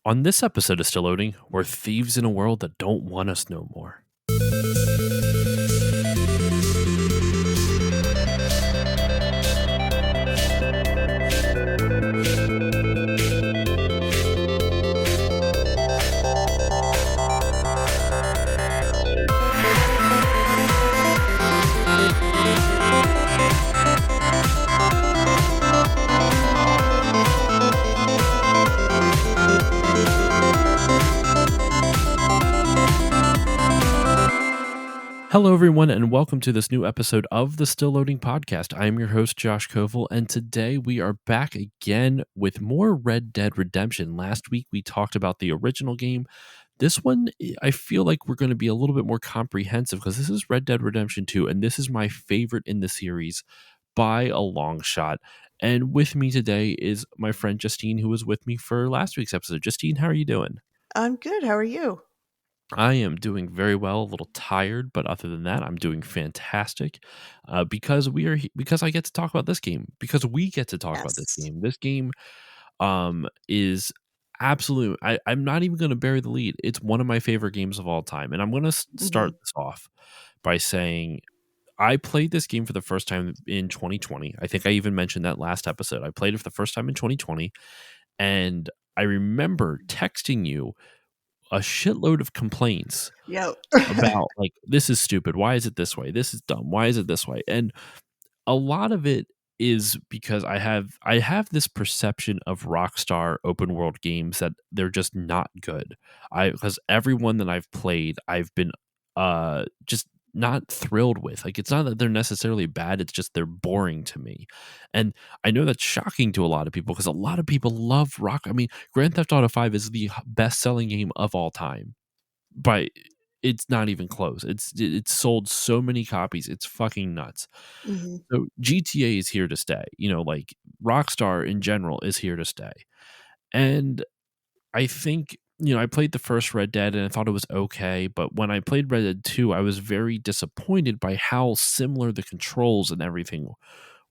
On this episode of Still Loading, we're thieves in a world that don't want us no more. Hello, everyone, and welcome to this new episode of the Still Loading podcast. I am your host, Josh Koval, and today we are back again with more Red Dead Redemption. Last week, we talked about the original game. This one, I feel like we're going to be a little bit more comprehensive because this is Red Dead Redemption 2, and this is my favorite in the series by a long shot. And with me today is my friend Justine, who was with me for last week's episode. Justine, how are you doing? I'm good. How are you? I am doing very well, a little tired, but other than that, I'm doing fantastic because because I get to talk about this game, because we get to talk about this Yes. game. This game is absolute. I'm not even going to bury the lead. It's one of my favorite games of all time. And I'm going to hmm start this off by saying I played this game for the first time in 2020. I think I even mentioned that last episode. I played it for the first time in 2020. And I remember texting you a shitload of complaints Yep. about like, this is stupid, why is it this way, this is dumb, why is it this way. And a lot of it is because I have this perception of Rockstar open world games that they're just not good. I Because everyone that I've played, I've been just not thrilled with. Like, it's not that they're necessarily bad, it's just they're boring to me. And I know that's shocking to a lot of people because a lot of people love Grand Theft Auto 5 is the best selling game of all time, but it's not even close. It's sold so many copies. It's fucking nuts. hmm So GTA is here to stay. Like Rockstar in general is here to stay. And I think, I played the first Red Dead and I thought it was okay, but when I played Red Dead 2, I was very disappointed by how similar the controls and everything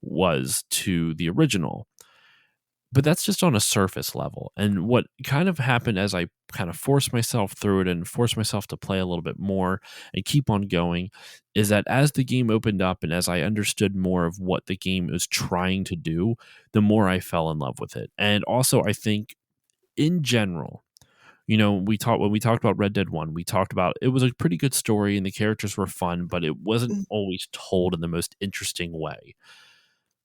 was to the original. But that's just on a surface level. And what kind of happened as I kind of forced myself through it and forced myself to play a little bit more and keep on going is that as the game opened up and as I understood more of what the game was trying to do, the more I fell in love with it. And also, I think in general, when we talked about Red Dead 1, we talked about it was a pretty good story and the characters were fun, but it wasn't always told in the most interesting way.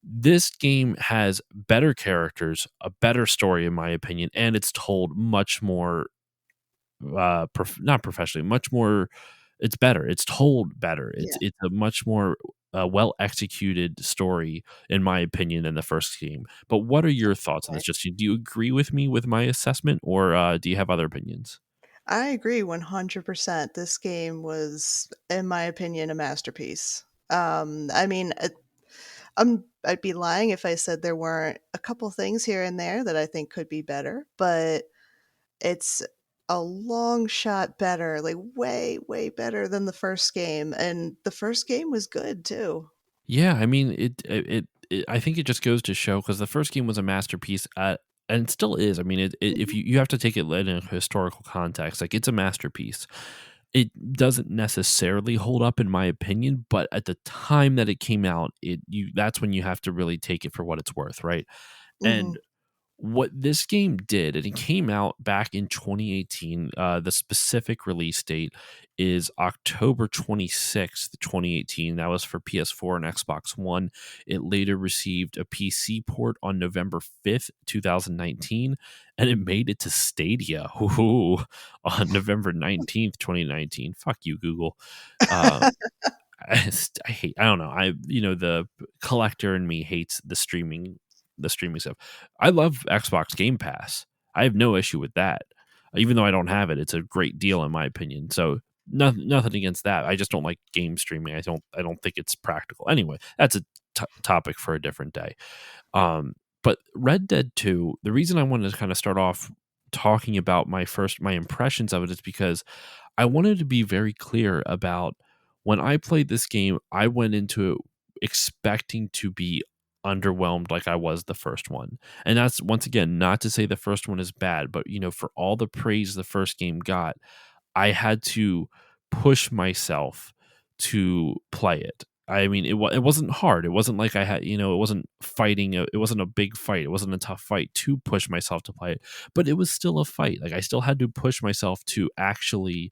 This game has better characters, a better story, in my opinion, and it's told much more, not professionally, much more. It's better. It's told better. It's Yeah, it's a much more well executed story, in my opinion, than the first game. But what are your thoughts on this? right. Just, do you agree with me with my assessment, or do you have other opinions? I agree 100%. This game was, in my opinion, a masterpiece. I mean, I'd be lying if I said there weren't a couple things here and there that I think could be better, but it's a long shot better, like way, way better than the first game. And the first game was good too. Yeah, I mean, I think it just goes to show because the first game was a masterpiece, and it still is. I mean, if Mhm. you have to take it in a historical context, like it's a masterpiece. It doesn't necessarily hold up in my opinion, but at the time that it came out, it you that's when you have to really take it for what it's worth, right? Mhm. And what this game did, and it came out back in 2018. The specific release date is October 26th, 2018. That was for PS4 and Xbox One. It later received a PC port on November 5th, 2019, and it made it to Stadia ooh, on November 19th, 2019. Fuck you, Google. Uh, I don't know. The collector in me hates the streaming stuff. I love Xbox Game Pass. I have no issue with that. Even though I don't have it, it's a great deal in my opinion. So nothing against that. I just don't like game streaming. I don't think it's practical. Anyway, that's a topic for a different day. Um, but Red Dead 2, the reason I wanted to kind of start off talking about my impressions of it is because I wanted to be very clear about when I played this game, I went into it expecting to be underwhelmed like I was the first one. And that's, once again, not to say the first one is bad, but for all the praise the first game got, I had to push myself to play it. I mean, it wasn't hard. It wasn't like I had, it wasn't it wasn't a big fight. It wasn't a tough fight to push myself to play it, but it was still a fight. Like, I still had to push myself to actually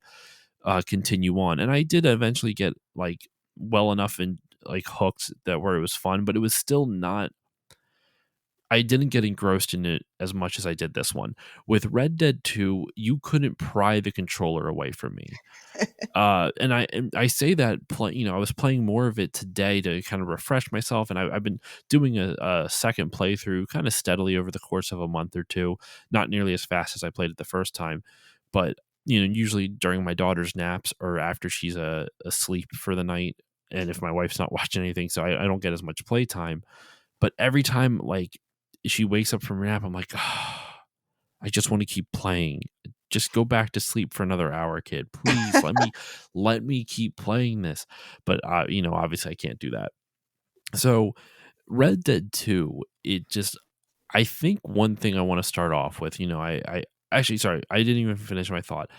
continue on. And I did eventually get like well enough and like hooked that where it was fun, but it was still not. I didn't get engrossed in it as much as I did this one. With Red Dead 2, you couldn't pry the controller away from me. And I say that I was playing more of it today to kind of refresh myself, and I've been doing a second playthrough kind of steadily over the course of a month or two. Not nearly as fast as I played it the first time, but usually during my daughter's naps or after she's asleep for the night, and if my wife's not watching anything, so I don't get as much playtime. But every time like she wakes up from her nap, I'm like, oh, I just want to keep playing. Just go back to sleep for another hour, kid. Please let me keep playing this. But obviously I can't do that. So Red Dead 2, it just, I think one thing I want to start off with, I actually, sorry, I didn't even finish my thought.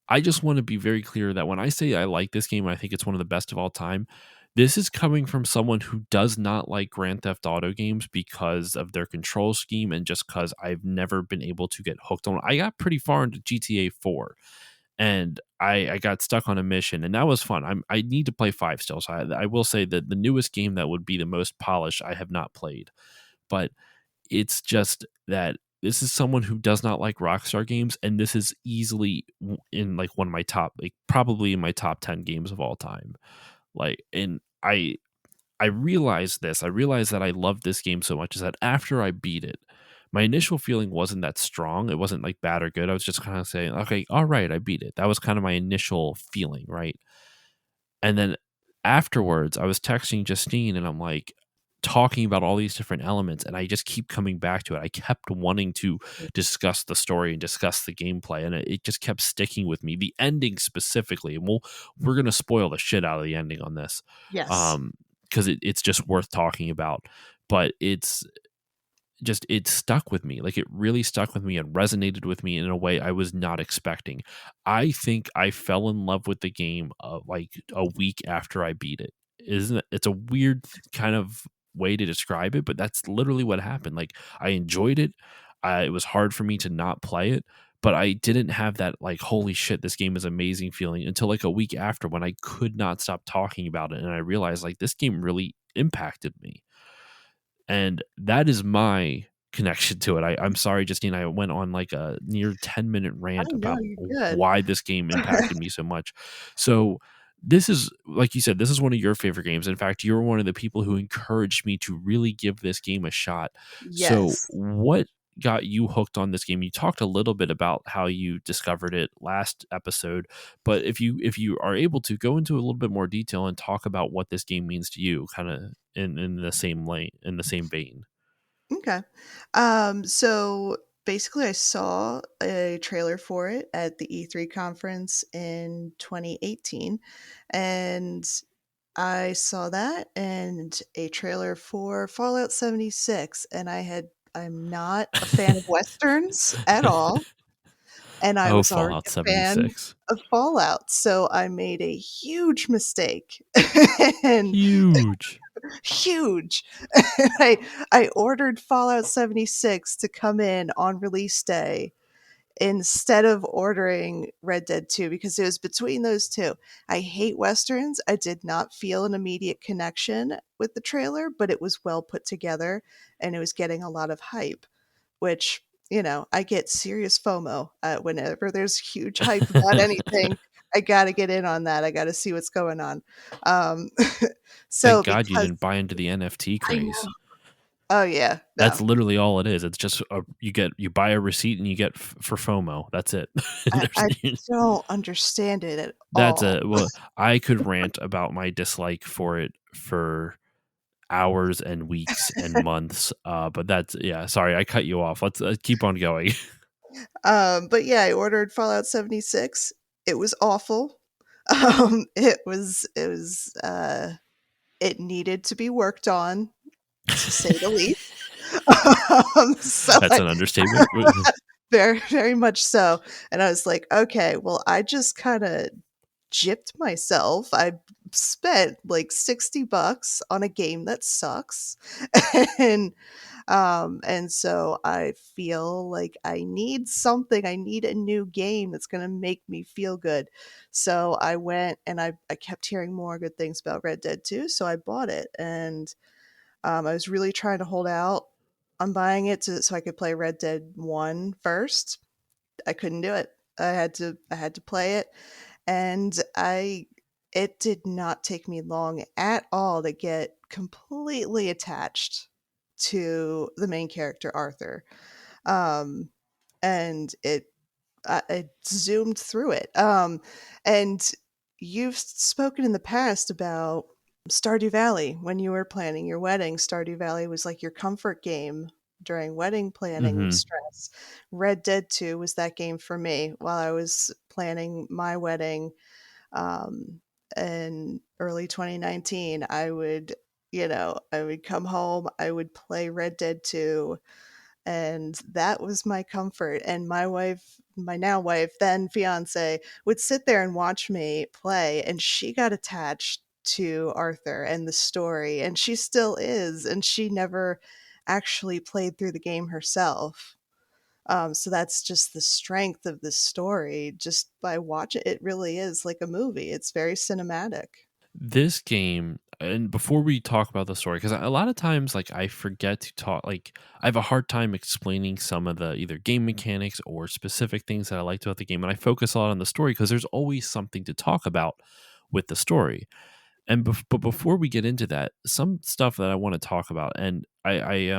I just want to be very clear that when I say I like this game, I think it's one of the best of all time. This is coming from someone who does not like Grand Theft Auto games because of their control scheme and just because I've never been able to get hooked on. I got pretty far into GTA 4 and I got stuck on a mission, and that was fun. I need to play 5 still, so I will say that the newest game that would be the most polished I have not played. But it's just that this is someone who does not like Rockstar games, and this is easily in like one of my top, like probably in my top 10 games of all time. Like, and I realized this. I realized that I loved this game so much is that after I beat it, my initial feeling wasn't that strong. It wasn't like bad or good. I was just kind of saying, okay, all right, I beat it. That was kind of my initial feeling, right? And then afterwards, I was texting Justine and I'm like talking about all these different elements, and I just keep coming back to it. I kept wanting to discuss the story and discuss the gameplay, and it just kept sticking with me. The ending specifically, and we're gonna spoil the shit out of the ending on this, Yes. um, because it's just worth talking about. But it stuck with me. Like, it really stuck with me and resonated with me in a way I was not expecting. I think I fell in love with the game like a week after I beat it. Isn't it? It's a weird kind of way to describe it, but that's literally what happened. Like, I enjoyed it. It was hard for me to not play it, but I didn't have that like holy shit, this game is amazing feeling until like a week after when I could not stop talking about it, and I realized like this game really impacted me. And that is my connection to it. I'm sorry, Justine, I went on like a near 10-minute Oh, rant no, about you're good. why this game impacted me so much. So this is, like you said, this is one of your favorite games. In fact, you're one of the people who encouraged me to really give this game a shot. So Yes. what got you hooked on this game? You talked a little bit about how you discovered it last episode, but if you are able to go into a little bit more detail and talk about what this game means to you, kind of in the same lane, in the same vein. Okay. So basically, I saw a trailer for it at the E3 conference in 2018, and I saw that and a trailer for Fallout 76, and I'm not a fan of westerns at all, and I Oh, was already Fallout a fan 76. of Fallout, so I made a huge mistake. And Huge. huge. I I ordered Fallout 76 to come in on release day instead of ordering Red Dead 2 because it was between those two. I hate westerns. I did not feel an immediate connection with the trailer, but it was well put together and it was getting a lot of hype, which, I get serious FOMO whenever there's huge hype about anything. I got to get in on that. I got to see what's going on. Um, so Thank God you because didn't buy into the NFT I know. craze. Oh yeah, That's no. literally all it is. It's just you buy a receipt and you get for FOMO. That's it. I There's don't understand it at that's all. a well, I could rant about my dislike for it for hours and weeks and months. But that's, yeah. Sorry, I cut you off. Let's keep on going. But yeah, I ordered Fallout 76. It was awful. It needed to be worked on. to say the least. So That's I an understatement. very, very much so. And I was like, okay, well, I just kind of gypped myself. I spent like $60 on a game that sucks. and and so I feel like I need something. I need a new game that's going to make me feel good. So I went and I kept hearing more good things about Red Dead 2. So I bought it. And I was really trying to hold out on buying it so I could play Red Dead 1 first. I couldn't do it. I had to play it, and I it did not take me long at all to get completely attached to the main character Arthur. Um and it zoomed through it. And you've spoken in the past about Stardew Valley when you were planning your wedding. Stardew Valley was like your comfort game during wedding planning Hmm. stress. Red Dead 2 was that game for me while I was planning my wedding um, in early 2019. I would come home, I would play Red Dead 2, and that was my comfort. And my wife, my now wife, then fiance, would sit there and watch me play, and she got attached to Arthur and the story, and she still is, and she never actually played through the game herself. So that's just the strength of this story. Just by watching it, really is like a movie. It's very cinematic. This game, and before we talk about the story, because a lot of times, like, I forget to talk, like, I have a hard time explaining some of the either game mechanics or specific things that I liked about the game, and I focus a lot on the story because there's always something to talk about with the story. And but before we get into that, some stuff that I want to talk about, and I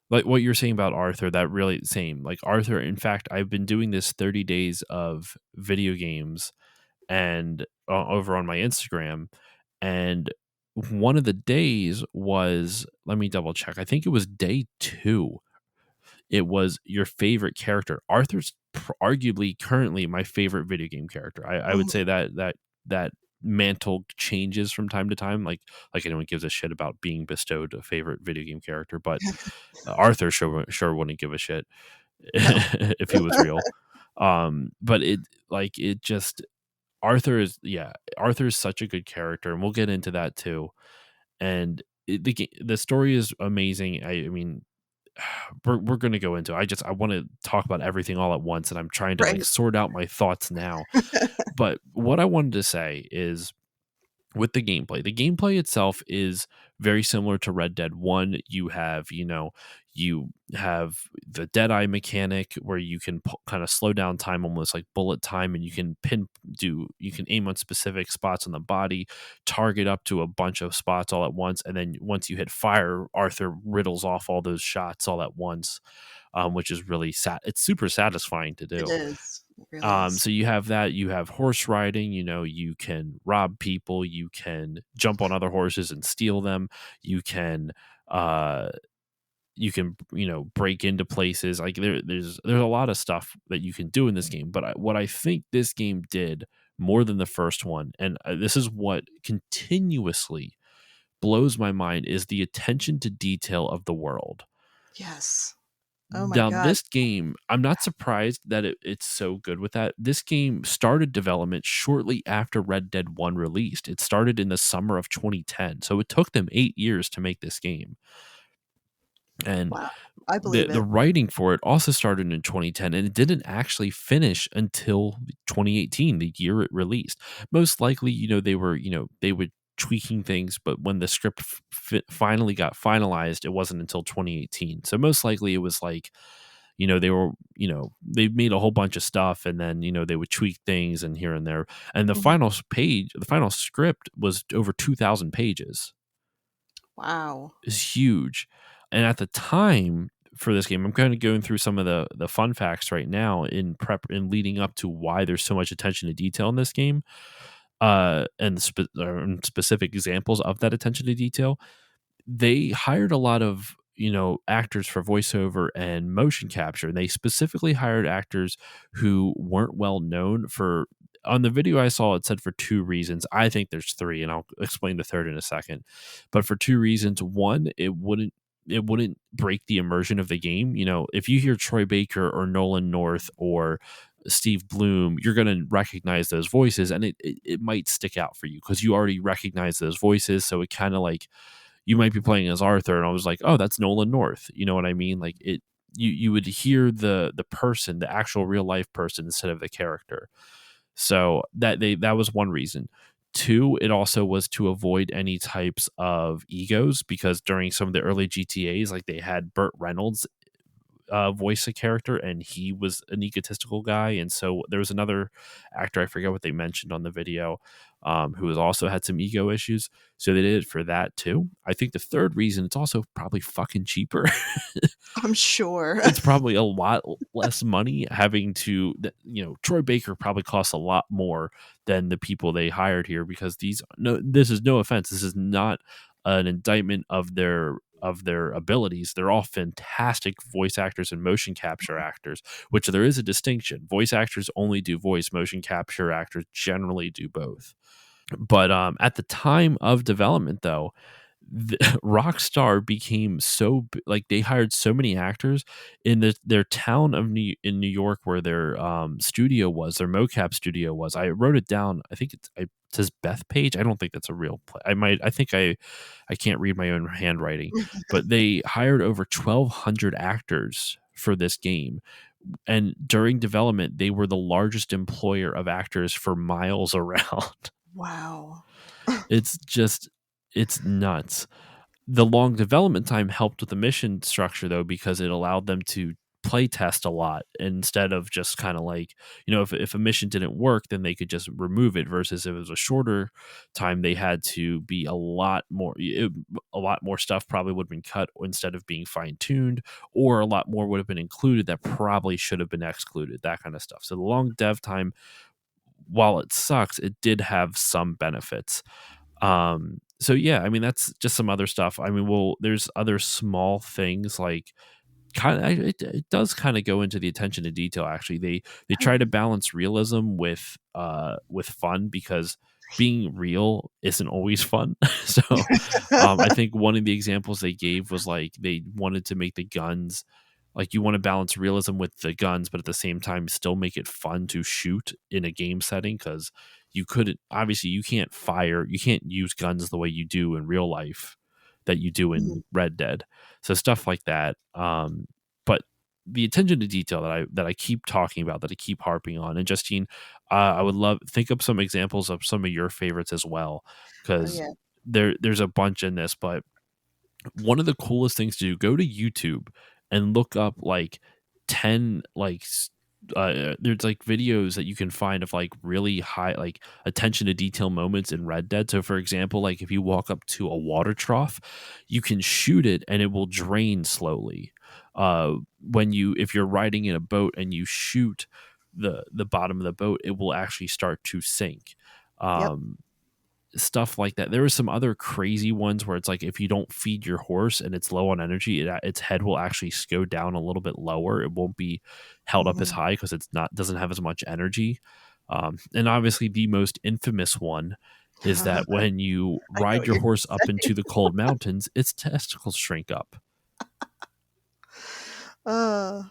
like what you're saying about Arthur, that really same like Arthur. In fact, I've been doing this 30 days of video games and over on my Instagram, and one of the days was, let me double check. I think it was day 2. It was your favorite character. Arthur's arguably currently my favorite video game character. I would say Mhm. that mantle changes from time to time. Like anyone gives a shit about being bestowed a favorite video game character, but Arthur sure wouldn't give a shit No. if he was real. But it just Arthur is such a good character, and we'll get into that too. And the story is amazing. I mean, we're going to go into I want to talk about everything all at once, and I'm trying to like Right. sort out my thoughts now. But what I wanted to say is, with the gameplay itself is very similar to Red Dead 1. You have the Deadeye mechanic where you can kind of slow down time, almost like bullet time, and you can aim on specific spots on the body, target up to a bunch of spots all at once, and then once you hit fire, Arthur riddles off all those shots all at once, which is really it's super satisfying to It do. is. It really is. So you have that. You have horse riding. You can rob people. You can jump on other horses and steal them. You can, uh, break into places. Like there's a lot of stuff that you can do in this game. But what I think this game did more than the first one, and this is what continuously blows my mind, is the attention to detail of the world. Yes. Oh my Now, god. this game, I'm not surprised that it's so good with that. This game started development shortly after Red Dead 1 released. It started in the summer of 2010. So it took them 8 years to make this game. And Wow. I the believe the it. writing for it also started in 2010, and it didn't actually finish until 2018, the year it released. Most likely, they were tweaking things, but when the script finally got finalized, it wasn't until 2018. So most likely it was like, they made a whole bunch of stuff, and then, they would tweak things and here and there. And Mhm. the final script was over 2,000 pages. Wow. Is huge. And at the time for this game, I'm kind of going through some of the fun facts right now in leading up to why there's so much attention to detail in this game, and specific examples of that attention to detail. They hired a lot of actors for voiceover and motion capture. They specifically hired actors who weren't well known for on the video I saw, it said for two reasons. I think there's three, and I'll explain the third in a second. But for two reasons: one, it wouldn't break the immersion of the game. If you hear Troy Baker or Nolan North or Steve Bloom, you're going to recognize those voices, and it might stick out for you because you already recognize those voices. So it kind of like you might be playing as Arthur, and I was like, oh, that's Nolan North. You know what I mean? Like it. You would hear the person, the actual real life person, instead of the character. So that was one reason. Two, it also was to avoid any types of egos, because during some of the early GTAs, like they had Burt Reynolds voice a character, and he was an egotistical guy. And so there was another actor, I forget what they mentioned on the video, who has also had some ego issues. So they did it for that too. I think the third reason, it's also probably fucking cheaper. I'm sure. It's probably a lot less money having to, Troy Baker probably costs a lot more than the people they hired here, because this is no offense. This is not an indictment of their abilities. They're all fantastic voice actors and motion capture actors, which there is a distinction. Voice actors only do voice, motion capture actors generally do both. But at the time of development, though, Rockstar became like they hired so many actors in their town in New York, where their studio was, their mocap studio was. I wrote it down. I think it says Bethpage. I don't think that's a real place. I think I can't read my own handwriting, but they hired over 1,200 actors for this game. And during development, they were the largest employer of actors for miles around. Wow. It's nuts. The long development time helped with the mission structure, though, because it allowed them to play test a lot instead of just kind of like, if a mission didn't work, then they could just remove it, versus if it was a shorter time, they had to be a lot more stuff probably would have been cut instead of being fine-tuned, or a lot more would have been included that probably should have been excluded, that kind of stuff. So the long dev time, while it sucks, it did have some benefits. So yeah, I mean, that's just some other stuff. I mean, there's other small things, like it does kind of go into the attention to detail. Actually, they try to balance realism with fun, because being real isn't always fun. So I think one of the examples they gave was like they wanted to make the guns, like, you want to balance realism with the guns, but at the same time still make it fun to shoot in a game setting, because you can't use guns the way you do in real life that you do Mhm. in Red Dead. So stuff like that. But the attention to detail that I keep talking about, that I keep harping on, and Justine, I would love think up some examples of some of your favorites as well, Oh because yeah. there's a bunch in this. But one of the coolest things to do, go to YouTube and look up like 10 there's like videos that you can find of like really high, like, attention to detail moments in Red Dead. So for example, like if you walk up to a water trough, you can shoot it and it will drain slowly. If you're riding in a boat and you shoot the bottom of the boat, it will actually start to sink. Yep. Stuff like that. There are some other crazy ones where it's like if you don't feed your horse and it's low on energy, its head will actually go down a little bit lower. It won't be held up as Mhm. high because doesn't have as much energy. And obviously, the most infamous one is I that when you know ride what your you're horse gonna up say. into the cold mountains, its testicles shrink up. Uh,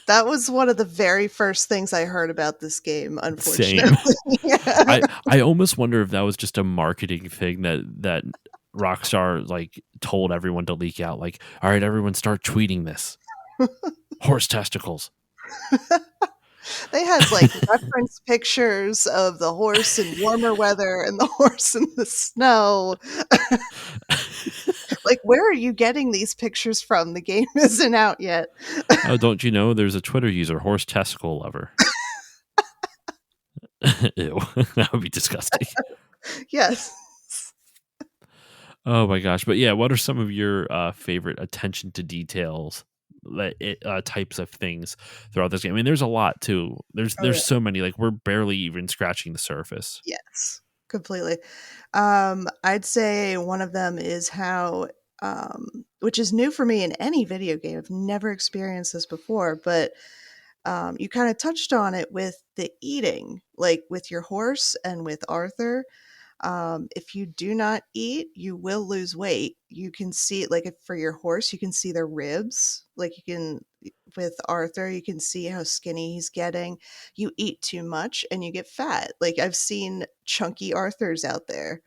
that was one of the very first things I heard about this game, Same. unfortunately. Yeah. I almost wonder if that was just a marketing thing that Rockstar like told everyone to leak out. Like, all right, everyone, start tweeting this. Horse testicles. They had like reference pictures of the horse in warmer weather and the horse in the snow. Like, where are you getting these pictures from? The game isn't out yet. Oh, don't you know there's a Twitter user, horse testicle lover? Ew, that would be disgusting. Yes. Oh my gosh. But yeah, what are some of your favorite attention to details types of things throughout this game? I mean, there's a lot too. Oh yeah. There's so many. Like, we're barely even scratching the surface. Yes. Completely. I'd say one of them is how, which is new for me in any video game. I've never experienced this before, but You kind of touched on it with the eating, like with your horse and with Arthur. If you do not eat, you will lose weight. You can see, like, if for your horse, you can see their ribs. Like, you can, with Arthur, you can see how skinny he's getting. You eat too much and you get fat. Like, I've seen chunky Arthurs out there,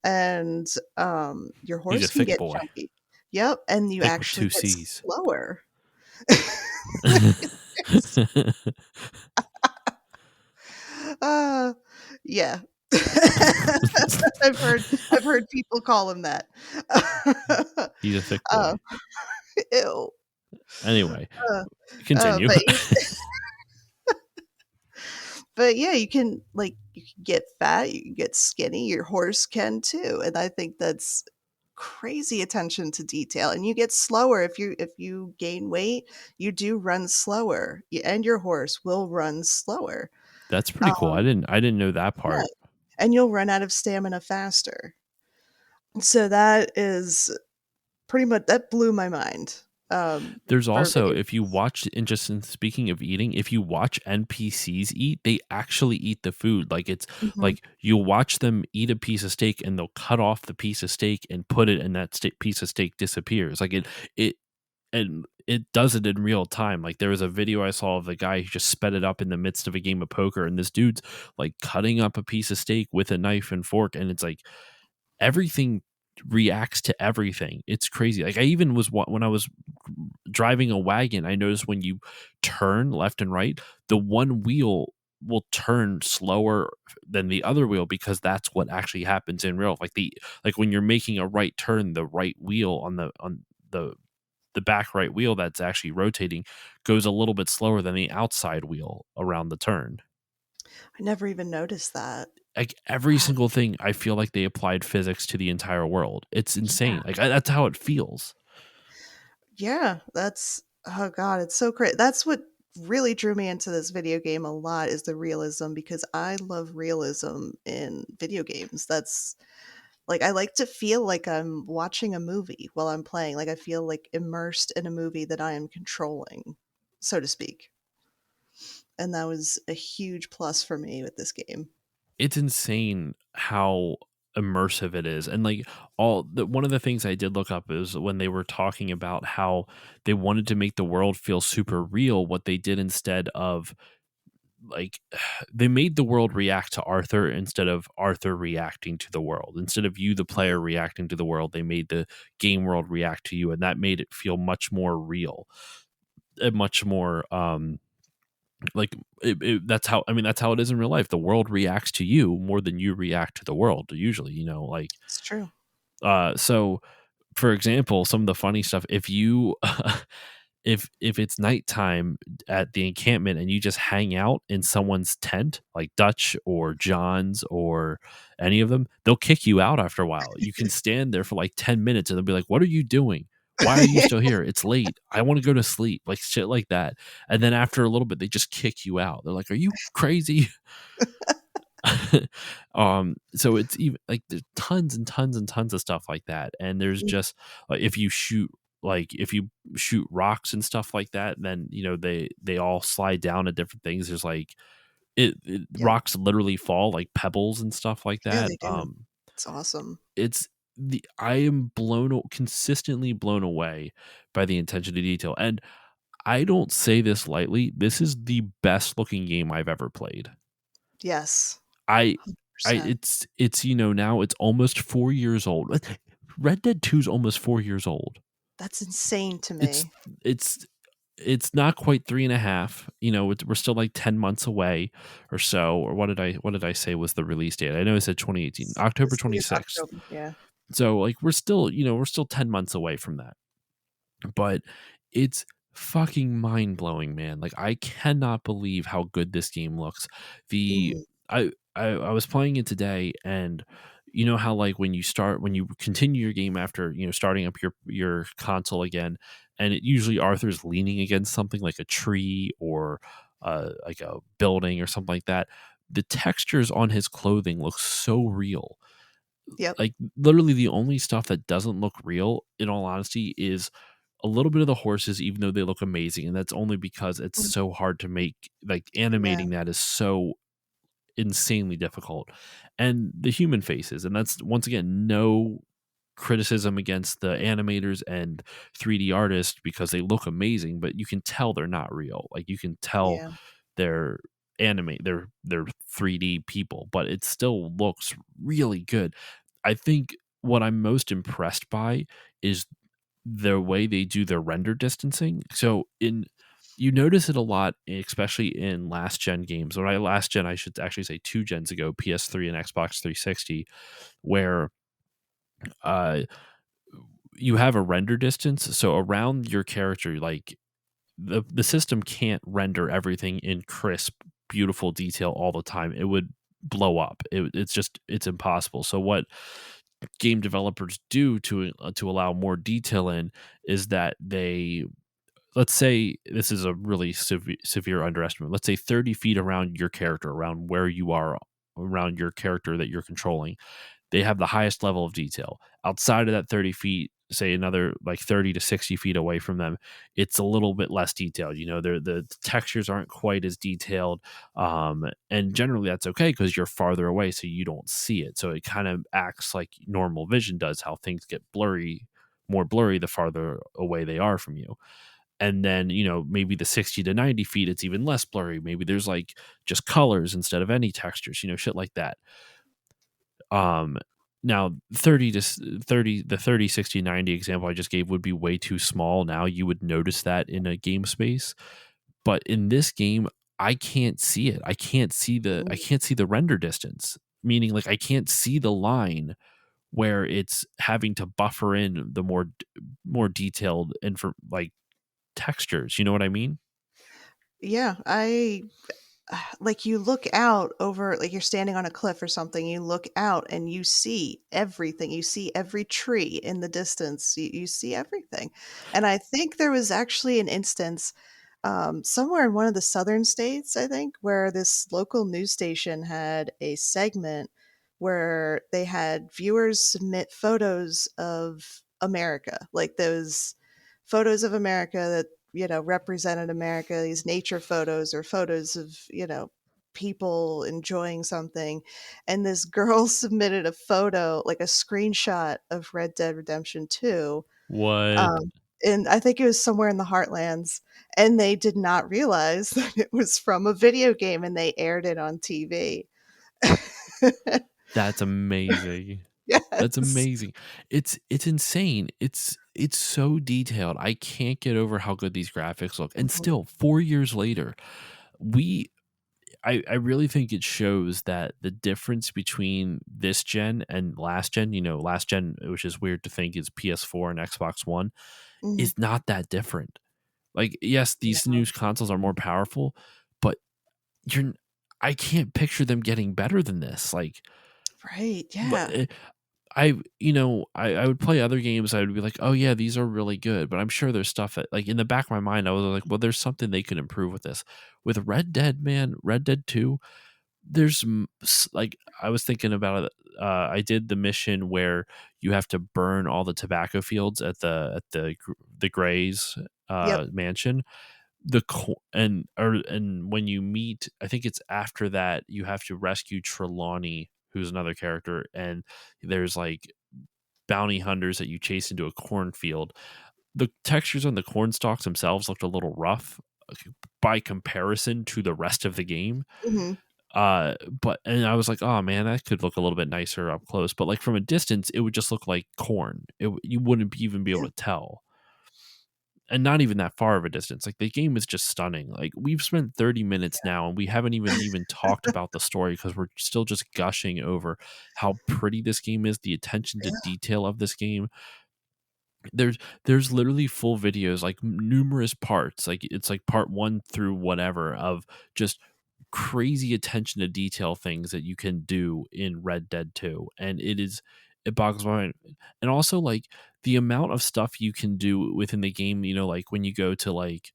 and your He's a horse can thick get boy, chunky. Yep, and you thick with actually two get C's. slower. Uh, yeah. I've heard people call him that. He's a thick Uh, boy. ew. Anyway, Uh, continue. but yeah, you can, like, you can get fat, you can get skinny, your horse can too, and I think that's crazy attention to detail. And you get slower if you gain weight, you do run slower, and your horse will run slower. That's pretty cool. Um, I didn't know that yeah, part. and you'll run out of stamina faster. So that is pretty much, that blew my mind, There's for also, video if you games. watch, and just in speaking of eating, if you watch NPCs eat, they actually eat the food. Like, it's Mhm. like you'll watch them eat a piece of steak and they'll cut off the piece of steak and put it, and that piece of steak disappears. Like, it, and it does it in real time. Like, there was a video I saw of the guy who just sped it up in the midst of a game of poker, and this dude's like cutting up a piece of steak with a knife and fork, and it's like everything reacts to everything. It's crazy. Like, I even was when I was driving a wagon, I noticed when you turn left and right, the one wheel will turn slower than the other wheel, because that's what actually happens in real life. Like, like when you're making a right turn, the right wheel on the back right wheel that's actually rotating goes a little bit slower than the outside wheel around the turn. I never even noticed that. Like, every single thing, I feel like they applied physics to the entire world. It's Yeah. insane. Like, that's how it feels. Yeah, that's, oh god, it's so great. That's what really drew me into this video game a lot, is the realism, because I love realism in video games. That's, like, I like to feel like I'm watching a movie while I'm playing. Like, I feel like immersed in a movie that I am controlling, so to speak. And that was a huge plus for me with this game. It's insane how immersive it is. And like, all the one of the things I did look up is when they were talking about how they wanted to make the world feel super real, what they did instead of, like, they made the world react to Arthur instead of Arthur reacting to the world. Instead of you, the Mhm. player, reacting to the world, they made the game world react to you, and that made it feel much more real and much more like, that's how, I mean, that's how it is in real life. The world reacts to you more than you react to the world usually, like, It's true. so for example, some of the funny stuff, if you if it's nighttime at the encampment and you just hang out in someone's tent, like Dutch or John's or any of them, they'll kick you out after a while. You can stand there for like 10 minutes and they'll be like, "What are you doing? Why are you still here? It's late. I want to go to sleep." Like, shit like that. And then after a little bit, they just kick you out. They're like, "Are you crazy?" So it's even like there's tons and tons and tons of stuff like that. And there's just, if you shoot, like, if you shoot rocks and stuff like that, then they all slide down at different things. There's like, Yep. rocks literally fall like pebbles and stuff like Yeah, that. they do. It's awesome. It's the I am consistently blown away by the attention to detail. And I don't say this lightly, this is the best looking game I've ever played. Yes. I 100%. it's now it's almost 4 years old. Red Dead 2 is almost 4 years old. That's insane to It's me. it's it's not quite 3 and a half. We're still like 10 months away or so. Or what did I say was the release date? I know I said 2018, October This thing is 26th. October, yeah. So, like, we're still 10 months away from that. But it's fucking mind blowing, man. Like, I cannot believe how good this game looks. The Mhm. I was playing it today, and you know how, like, when you continue your game after starting up your console again, and usually Arthur's leaning against something like a tree or like a building or something like that. The textures on his clothing look so real. Yep. Like, literally the only stuff that doesn't look real, in all honesty, is a little bit of the horses, even though they look amazing, and that's only because it's Mm, so hard to make. Like, yeah, animating that is so insanely difficult. And the human faces, and that's, once again, no criticism against the animators and 3D artists, because they look amazing, but you can tell they're not real. Like, you can tell yeah. they're they're 3D people, but it still looks really good. I think what I'm most impressed by is the way they do their render distancing. So in you notice it a lot, especially in last gen games. Or I last gen, I should actually say 2 gens ago, PS3 and Xbox 360, where uh you have a render distance. So around your character, like, the system can't render everything in crisp, beautiful detail all the time. It would blow up. It's impossible. So what game developers do to allow more detail in is that they, let's say this is a really severe underestimate. Let's say 30 feet around your character, around where you are, around your character that you're controlling, they have the highest level of detail. Outside of that 30 feet, say another like 30 to 60 feet away from them, it's a little bit less detailed. The textures aren't quite as detailed. And generally that's okay because you're farther away, so you don't see it. So it kind of acts like normal vision does, how things get more blurry the farther away they are from you. And then, maybe the 60 to 90 feet, it's even less blurry. Maybe there's like just colors instead of any textures, shit like that. um, Now 30 to 30, the 30, 60, 90 example I just gave would be way too small. Now you would notice that in a game space, but in this game, I can't see it. I Mm, can't see the render distance, meaning like I can't see the line where it's having to buffer in the more detailed like textures. You know what I mean? yeah, like, you look out over, like, you're standing on a cliff or something, you look out and you see everything, you see every tree in the distance, you see everything. And I think there was actually an instance, somewhere in one of the southern states, I think, where this local news station had a segment where they had viewers submit photos of America, like those photos of America that, represented America, these nature photos or photos of, people enjoying something. And this girl submitted a photo, like a screenshot of Red Dead Redemption 2. What? Um, and I think it was somewhere in the Heartlands, and they did not realize that it was from a video game, and they aired it on TV. That's amazing. That's Yes. amazing. It's insane. It's so detailed. I can't get over how good these graphics look. And Mhm, still, 4 years later, we I really think it shows that the difference between this gen and last gen, last gen, which is weird to think is PS4 and Xbox One, mhm. is not that different. Like, yes, these No. new consoles are more powerful, but you're I can't picture them getting better than this. Like, Right, but yeah. I would play other games. I would be like, oh yeah, these are really good. But I'm sure there's stuff that, like, in the back of my mind, I was like, well, there's something they could improve with this. With Red Dead, man, Red Dead 2, like, I was thinking about it. I did the mission where you have to burn all the tobacco fields the Gray's Yep. mansion. And when you meet, I think it's after that, you have to rescue Trelawney, who's another character, and there's like bounty hunters that you chase into a cornfield. The textures on the corn stalks themselves looked a little rough by comparison to the rest of the game. Mhm. And I was like, oh man, that could look a little bit nicer up close. But like from a distance, it would just look like corn. You wouldn't even be able Yeah, to tell, and not even that far of a distance. Like, the game is just stunning. Like, we've spent 30 minutes now and we haven't even talked about the story because we're still just gushing over how pretty this game is, the attention to yeah. detail of this game. There's literally full videos, like numerous parts, like it's like part 1 through whatever, of just crazy attention to detail things that you can do in Red Dead 2, and it boggles my mind. And also, like, the amount of stuff you can do within the game, like when you go to like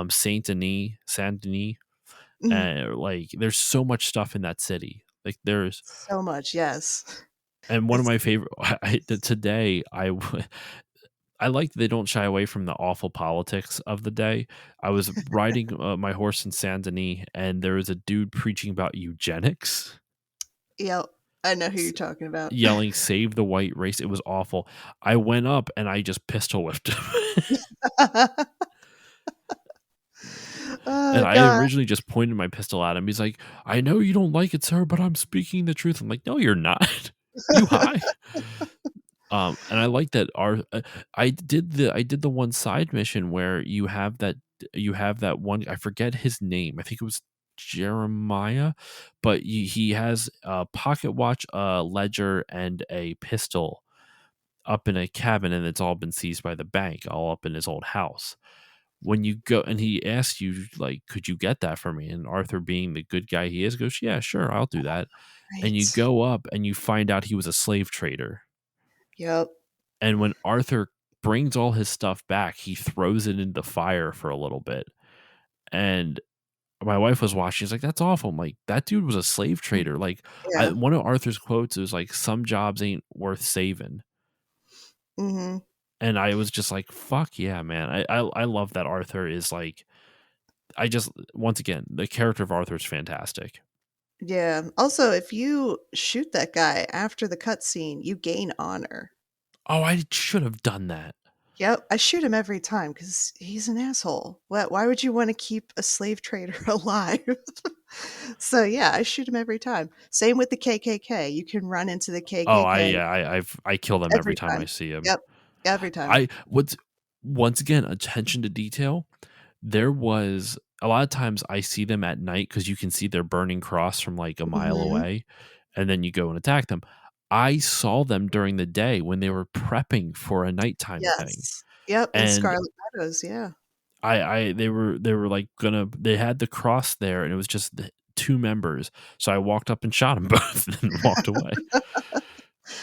Saint Denis, Mhm. like, there's so much stuff in that city. Like, there's So much, yes. and one of It's my favorite today, I like that they don't shy away from the awful politics of the day. I was riding my horse in Saint Denis, and there was a dude preaching about eugenics, Yep. I know who s- you're talking about. yelling "Save the white race." It was awful. I went up and I just pistol whipped him. Oh And I god. originally just pointed my pistol at him. He's like, "I know you don't like it, sir, but I'm speaking the truth." I'm like, "No, you're not. You high?" And I like that I did the one side mission where you have that one, I forget his name. I think it was Jeremiah, but he has a pocket watch, a ledger, and a pistol up in a cabin, and it's all been seized by the bank, all up in his old house. When you go and he asks you, like, "Could you get that for me?" And Arthur, being the good guy he is, goes, "Yeah, sure, I'll do that." And you Right. go up and you find out he was a slave trader. Yep. And when Arthur brings all his stuff back, he throws it in the fire for a little bit. And my wife was watching. She's like, "That's awful." I'm like, "That dude was a slave trader." Like, Yeah. one of Arthur's quotes is like, "Some jobs ain't worth saving." Mhm. And I was just like, "Fuck yeah, man!" I love that Arthur is like. I just once again, the character of Arthur is fantastic. Yeah. Also, if you shoot that guy after the cutscene, you gain honor. Oh, I should have done that. Yep, I shoot him every time because he's an asshole. Why would you wanna keep a slave trader alive? So, yeah, I shoot him every time. Same with the KKK, you can run into the Oh, KKK I kill them every every time I time. see him. Yep, every time. I what's once again, attention to detail. There was a lot of times I see them at night because you can see their burning cross from like a mile Mhm. away, and then you go and attack them. I saw them during the day when they were prepping for a nighttime thing, Yes. Yep, in and Scarlet Meadows, yeah. they were like they had the cross there, and it was just the two members. So I walked up and shot them both and walked away.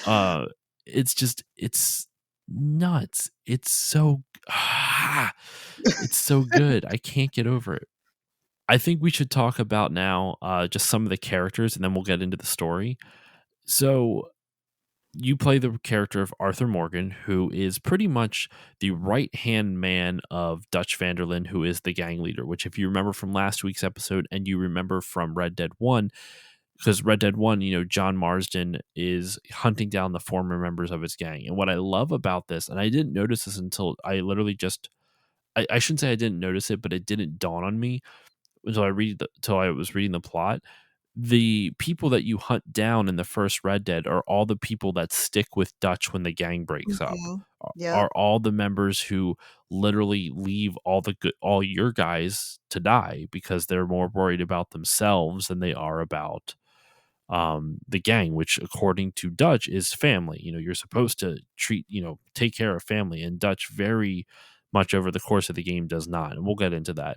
Uh, it's just it's nuts. It's so it's so good. I can't get over it. I think we should talk about now just some of the characters, and then we'll get into the story. So you play the character of Arthur Morgan, who is pretty much the right hand man of Dutch Vanderlyn, who is the gang leader. Which, if you remember from last week's episode, and you remember from Red Dead 1, because Red Dead 1, John Marsden is hunting down the former members of his gang. And what I love about this, and I didn't notice this until I literally just, I shouldn't say I didn't notice it, but it didn't dawn on me until I was reading the plot. The people that you hunt down in the first Red Dead are all the people that stick with Dutch when the gang breaks up. Mhm. Yep. Are all the members who literally leave all your guys to die because they're more worried about themselves than they are about the gang, which according to Dutch is family. You're supposed to take care of family, and Dutch very much over the course of the game does not, and we'll get into that.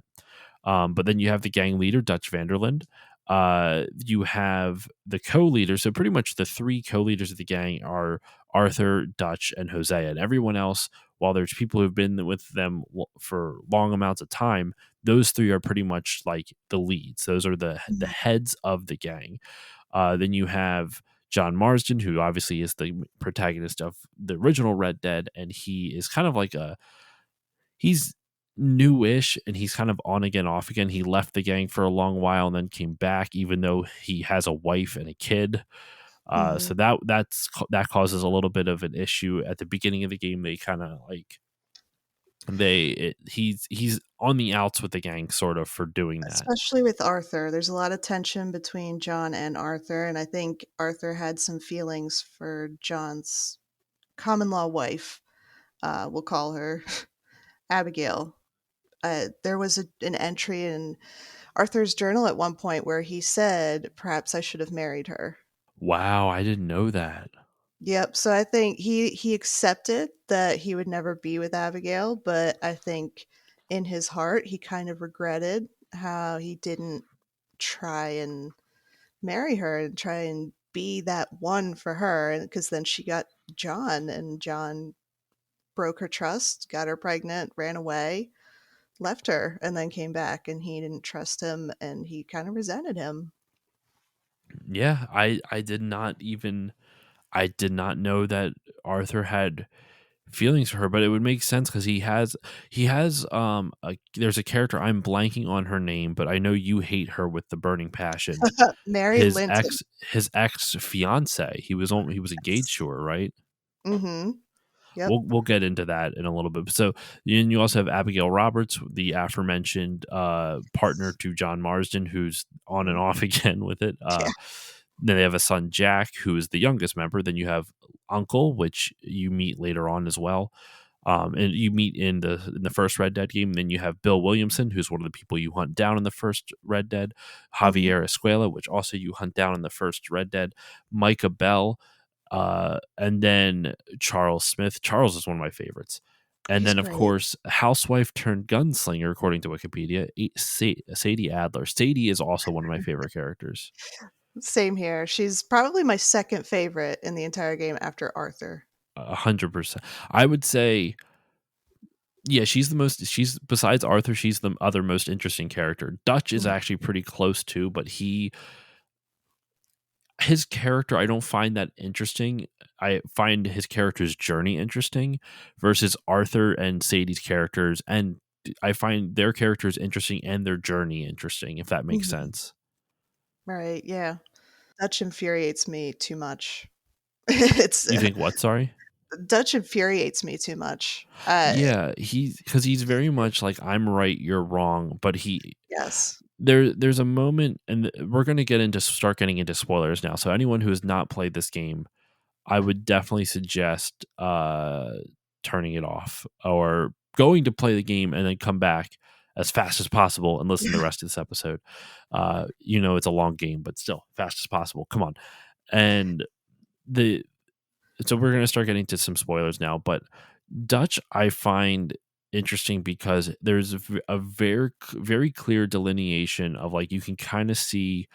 But then you have the gang leader, Dutch Vanderland. You have the co-leader. So pretty much the three co-leaders of the gang are Arthur, Dutch, and Hosea. And everyone else, while there's people who've been with them for long amounts of time, those three are pretty much like the leads. Those are the Mhm. heads of the gang. Then you have John Marsden, who obviously is the protagonist of the original Red Dead, and he is kind of like he's newish, and he's kind of on again, off again. He left the gang for a long while and then came back, even though he has a wife and a kid. Mhm. So that causes a little bit of an issue at the beginning of the game. They kind of like he's on the outs with the gang, sort of, for doing that. Especially with Arthur, there's a lot of tension between John and Arthur, and I think Arthur had some feelings for John's common law wife. We'll call her Abigail. There was an entry in Arthur's journal at one point where he said, "Perhaps I should have married her." Wow, I didn't know that. Yep. So I think he accepted that he would never be with Abigail, but I think in his heart he kind of regretted how he didn't try and marry her and try and be that one for her, and because then she got John, and John broke her trust, got her pregnant, ran away, left her, and then came back, and he didn't trust him, and he kind of resented him. Yeah, I did not know that Arthur had feelings for her, but it would make sense because he has there's a character, I'm blanking on her name, but I know you hate her with the burning passion. Mary His Linton. ex fiance, he was engaged to her, right? Mm-hmm. Yep. We'll get into that in a little bit. So, and you also have Abigail Roberts, the aforementioned partner to John Marsden, who's on and Mhm. off again with it. Yeah. Then they have a son, Jack, who is the youngest member. Then you have Uncle, which you meet later on as well. And you meet in the first Red Dead game. Then you have Bill Williamson, who's one of the people you hunt down in the first Red Dead. Hmm. Javier Escuela, which also you hunt down in the first Red Dead. Micah Bell, and then Charles Smith. Charles is one of my favorites. And He's then, of great. course, housewife turned gunslinger, according to Wikipedia, Sadie Adler. Sadie is also one of my favorite characters. Same here. She's probably my second favorite in the entire game after Arthur. 100%. I would say, yeah, she's besides Arthur, she's the other most interesting character. Dutch is Mhm. actually pretty close too, but his character I don't find that interesting. I find his character's journey interesting versus Arthur and Sadie's characters, and I find their characters interesting and their journey interesting, if that makes Mhm. sense. Right. Yeah. Dutch infuriates me too much. It's You think what? Sorry. Dutch infuriates me too much. Yeah, he's very much like I'm right, you're wrong, but Yes. there's a moment, and we're going to start getting into spoilers now. So anyone who has not played this game, I would definitely suggest turning it off or going to play the game and then come back as fast as possible and listen to the rest of this episode. It's a long game, but still fast as possible. Come on. And the so we're going to start getting to some spoilers now, but Dutch I find interesting because there's a very clear delineation of, like, you can kind of see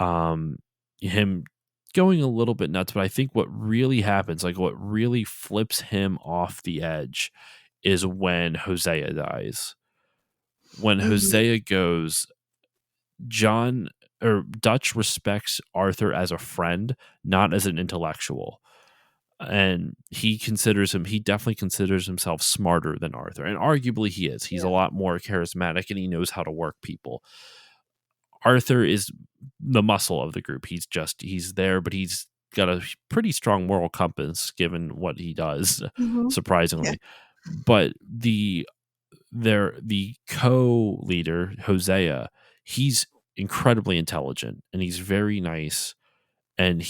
um him going a little bit nuts, but I think what really happens, like what really flips him off the edge, is when Hosea dies. When Mhm. Hosea goes, John or Dutch respects Arthur as a friend, not as an intellectual. And he definitely considers himself smarter than Arthur. And arguably he is. He's a Yeah. lot more charismatic and he knows how to work people. Arthur is the muscle of the group. He's there, but he's got a pretty strong moral compass given what he does, Mhm. Yeah. surprisingly. But the co-leader, Hosea, he's incredibly intelligent and he's very nice, and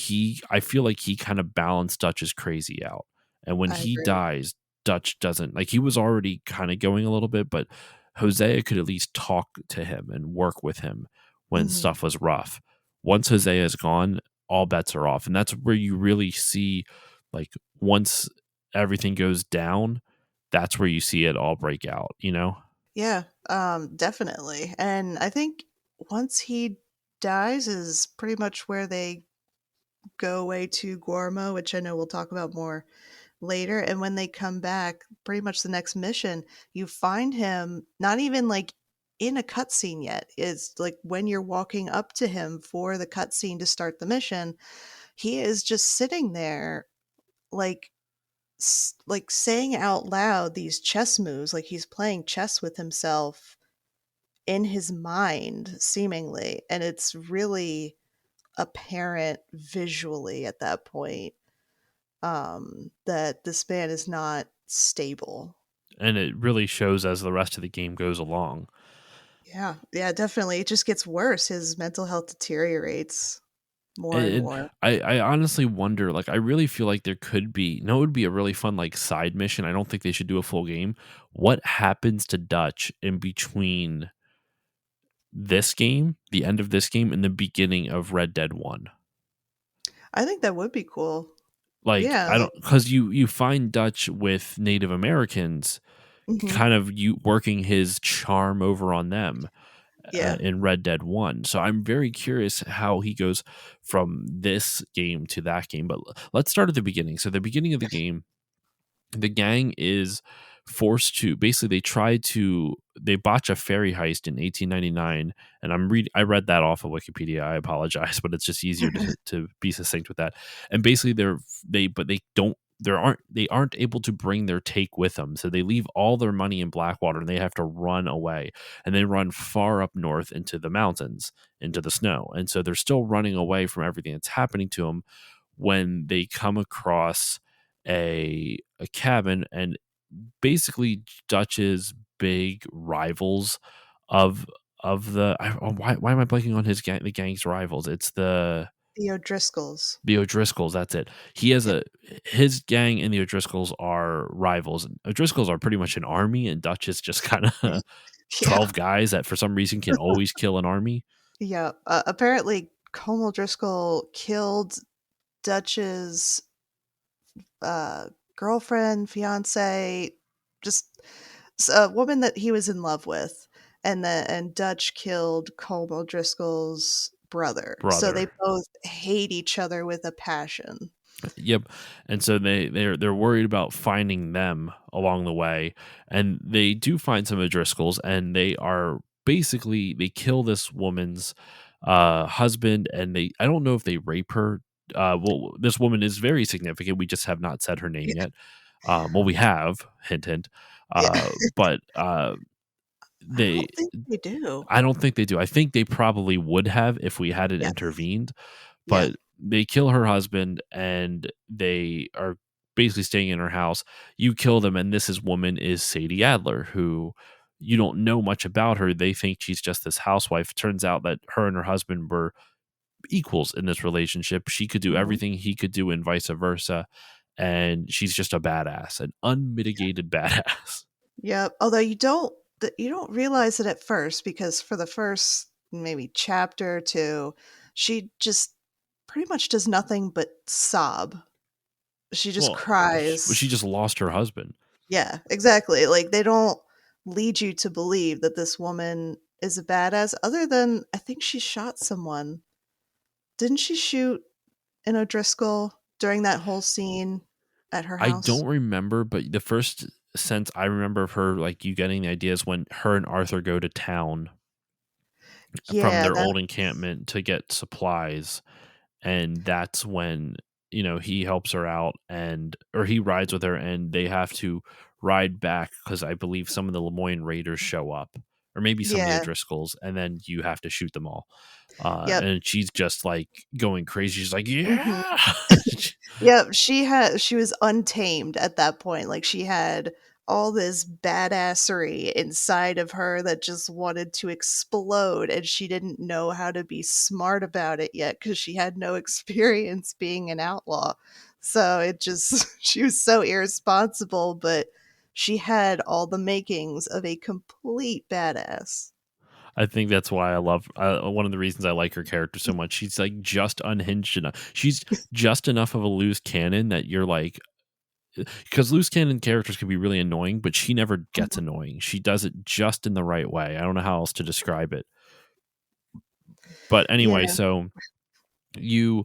I feel like he kind of balanced Dutch's crazy out. And when I he agree. dies, Dutch doesn't, like, he was already kind of going a little bit, but Hosea could at least talk to him and work with him when Mhm. stuff was rough. Once Hosea is gone, all bets are off. And that's where you really see, like, once everything goes down, that's where you see it all break out, you know? Yeah. Definitely. And I think once he dies is pretty much where they go away to Guarmo, which I know we'll talk about more later. And when they come back, pretty much the next mission, you find him not even like in a cutscene yet. It's like when you're walking up to him for the cutscene to start the mission, he is just sitting there, like like saying out loud these chess moves, like he's playing chess with himself in his mind, seemingly, and it's really apparent visually at that point that this man is not stable. And it really shows as the rest of the game goes along. Yeah, yeah, definitely. It just gets worse. His mental health deteriorates more and And more. I honestly wonder, like, I really feel like there could be, no, it would be a really fun, like, side mission. I don't think they should do a full game. What happens to Dutch in between this game, the end of this game, and the beginning of Red Dead 1? I think that would be cool. Like, Yeah, I like don't, because you find Dutch with Native Americans, mhm. kind of you working his charm over on them Yeah. in Red Dead 1. So I'm very curious how he goes from this game to that game. But let's start at the beginning. So, the beginning of the game, the gang is forced to basically they botch a ferry heist in 1899, and I read that off of Wikipedia. I apologize, but it's just easier to be succinct with that. And basically they don't they aren't able to bring their take with them, so they leave all their money in Blackwater and they have to run away, and they run far up north into the mountains, into the snow, and so they're still running away from everything that's happening to them when they come across a cabin, and basically Dutch's big rivals of why am I blanking on his gang, the gang's rivals? It's The O'Driscolls. the O'Driscolls. That's it. He has Yeah. his gang and the O'Driscolls are rivals. O'Driscolls are pretty much an army, and Dutch is just kind of Yeah. 12 guys that for some reason can always kill an army. Yeah. Apparently, Colm O'Driscoll killed Dutch's uh, girlfriend, fiance, just a woman that he was in love with, and Dutch killed Colm O'Driscoll's brother. So they Brother. both hate each other with a passion. Yep. And so they're worried about finding them along the way, and they do find some O'Driscolls, and they are basically they kill this woman's husband, and they I don't know if they rape her. Well, this woman is very significant. We just have not said her name Yeah, yet. Well, we have, hint, hint. yeah. But I they don't think they do. I don't think they do. I think they probably would have if we hadn't Yes. intervened, Yeah. but they kill her husband and they are basically staying in her house. You kill them, and this woman is Sadie Adler, who you don't know much about her. They think she's just this housewife. Turns out that her and her husband were equals in this relationship. She could do Mhm. everything he could do, and vice versa. And she's just a badass, an unmitigated badass. Yep. Although you don't realize it at first because for the first maybe chapter or two, she just pretty much does nothing but sob. She just Well, she cries. just lost her husband. Yeah, exactly. Like they don't lead you to believe that this woman is a badass other than I think she shot someone. Didn't she shoot an O'Driscoll during that whole scene at her I house? don't remember, but the first sense I remember of her, like you getting the idea, is when her and Arthur go to town from Yeah, their that old encampment to get supplies, and that's when he helps her out, and or he rides with her, and they have to ride back because I believe some of the Lemoyne Raiders show up, or maybe some of the yeah. O'Driscolls, and then you have to shoot them all. Yep. And she's just like going crazy. She's like, Mhm. yeah. Yep, she was untamed at that point, like, she had all this badassery inside of her that just wanted to explode, and she didn't know how to be smart about it yet because she had no experience being an outlaw. So, it just she was so irresponsible, but she had all the makings of a complete badass. I think that's why I love one of the reasons I like her character so much. She's like just unhinged enough. She's just enough of a loose cannon that you're like, because loose cannon characters can be really annoying, but she never gets Mhm. annoying. She does it just in the right way. I don't know how else to describe it. But anyway, Yeah. so you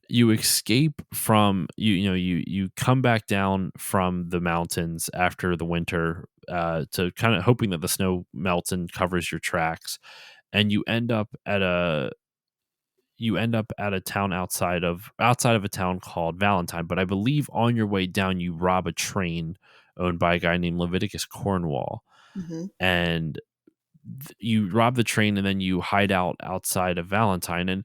you escape from you come back down from the mountains after the winter, to kind of hoping that the snow melts and covers your tracks, and you end up at a town outside of a town called Valentine. But I believe on your way down, you rob a train owned by a guy named Leviticus Cornwall, Mhm. and you rob the train, and then you hide out outside of Valentine. And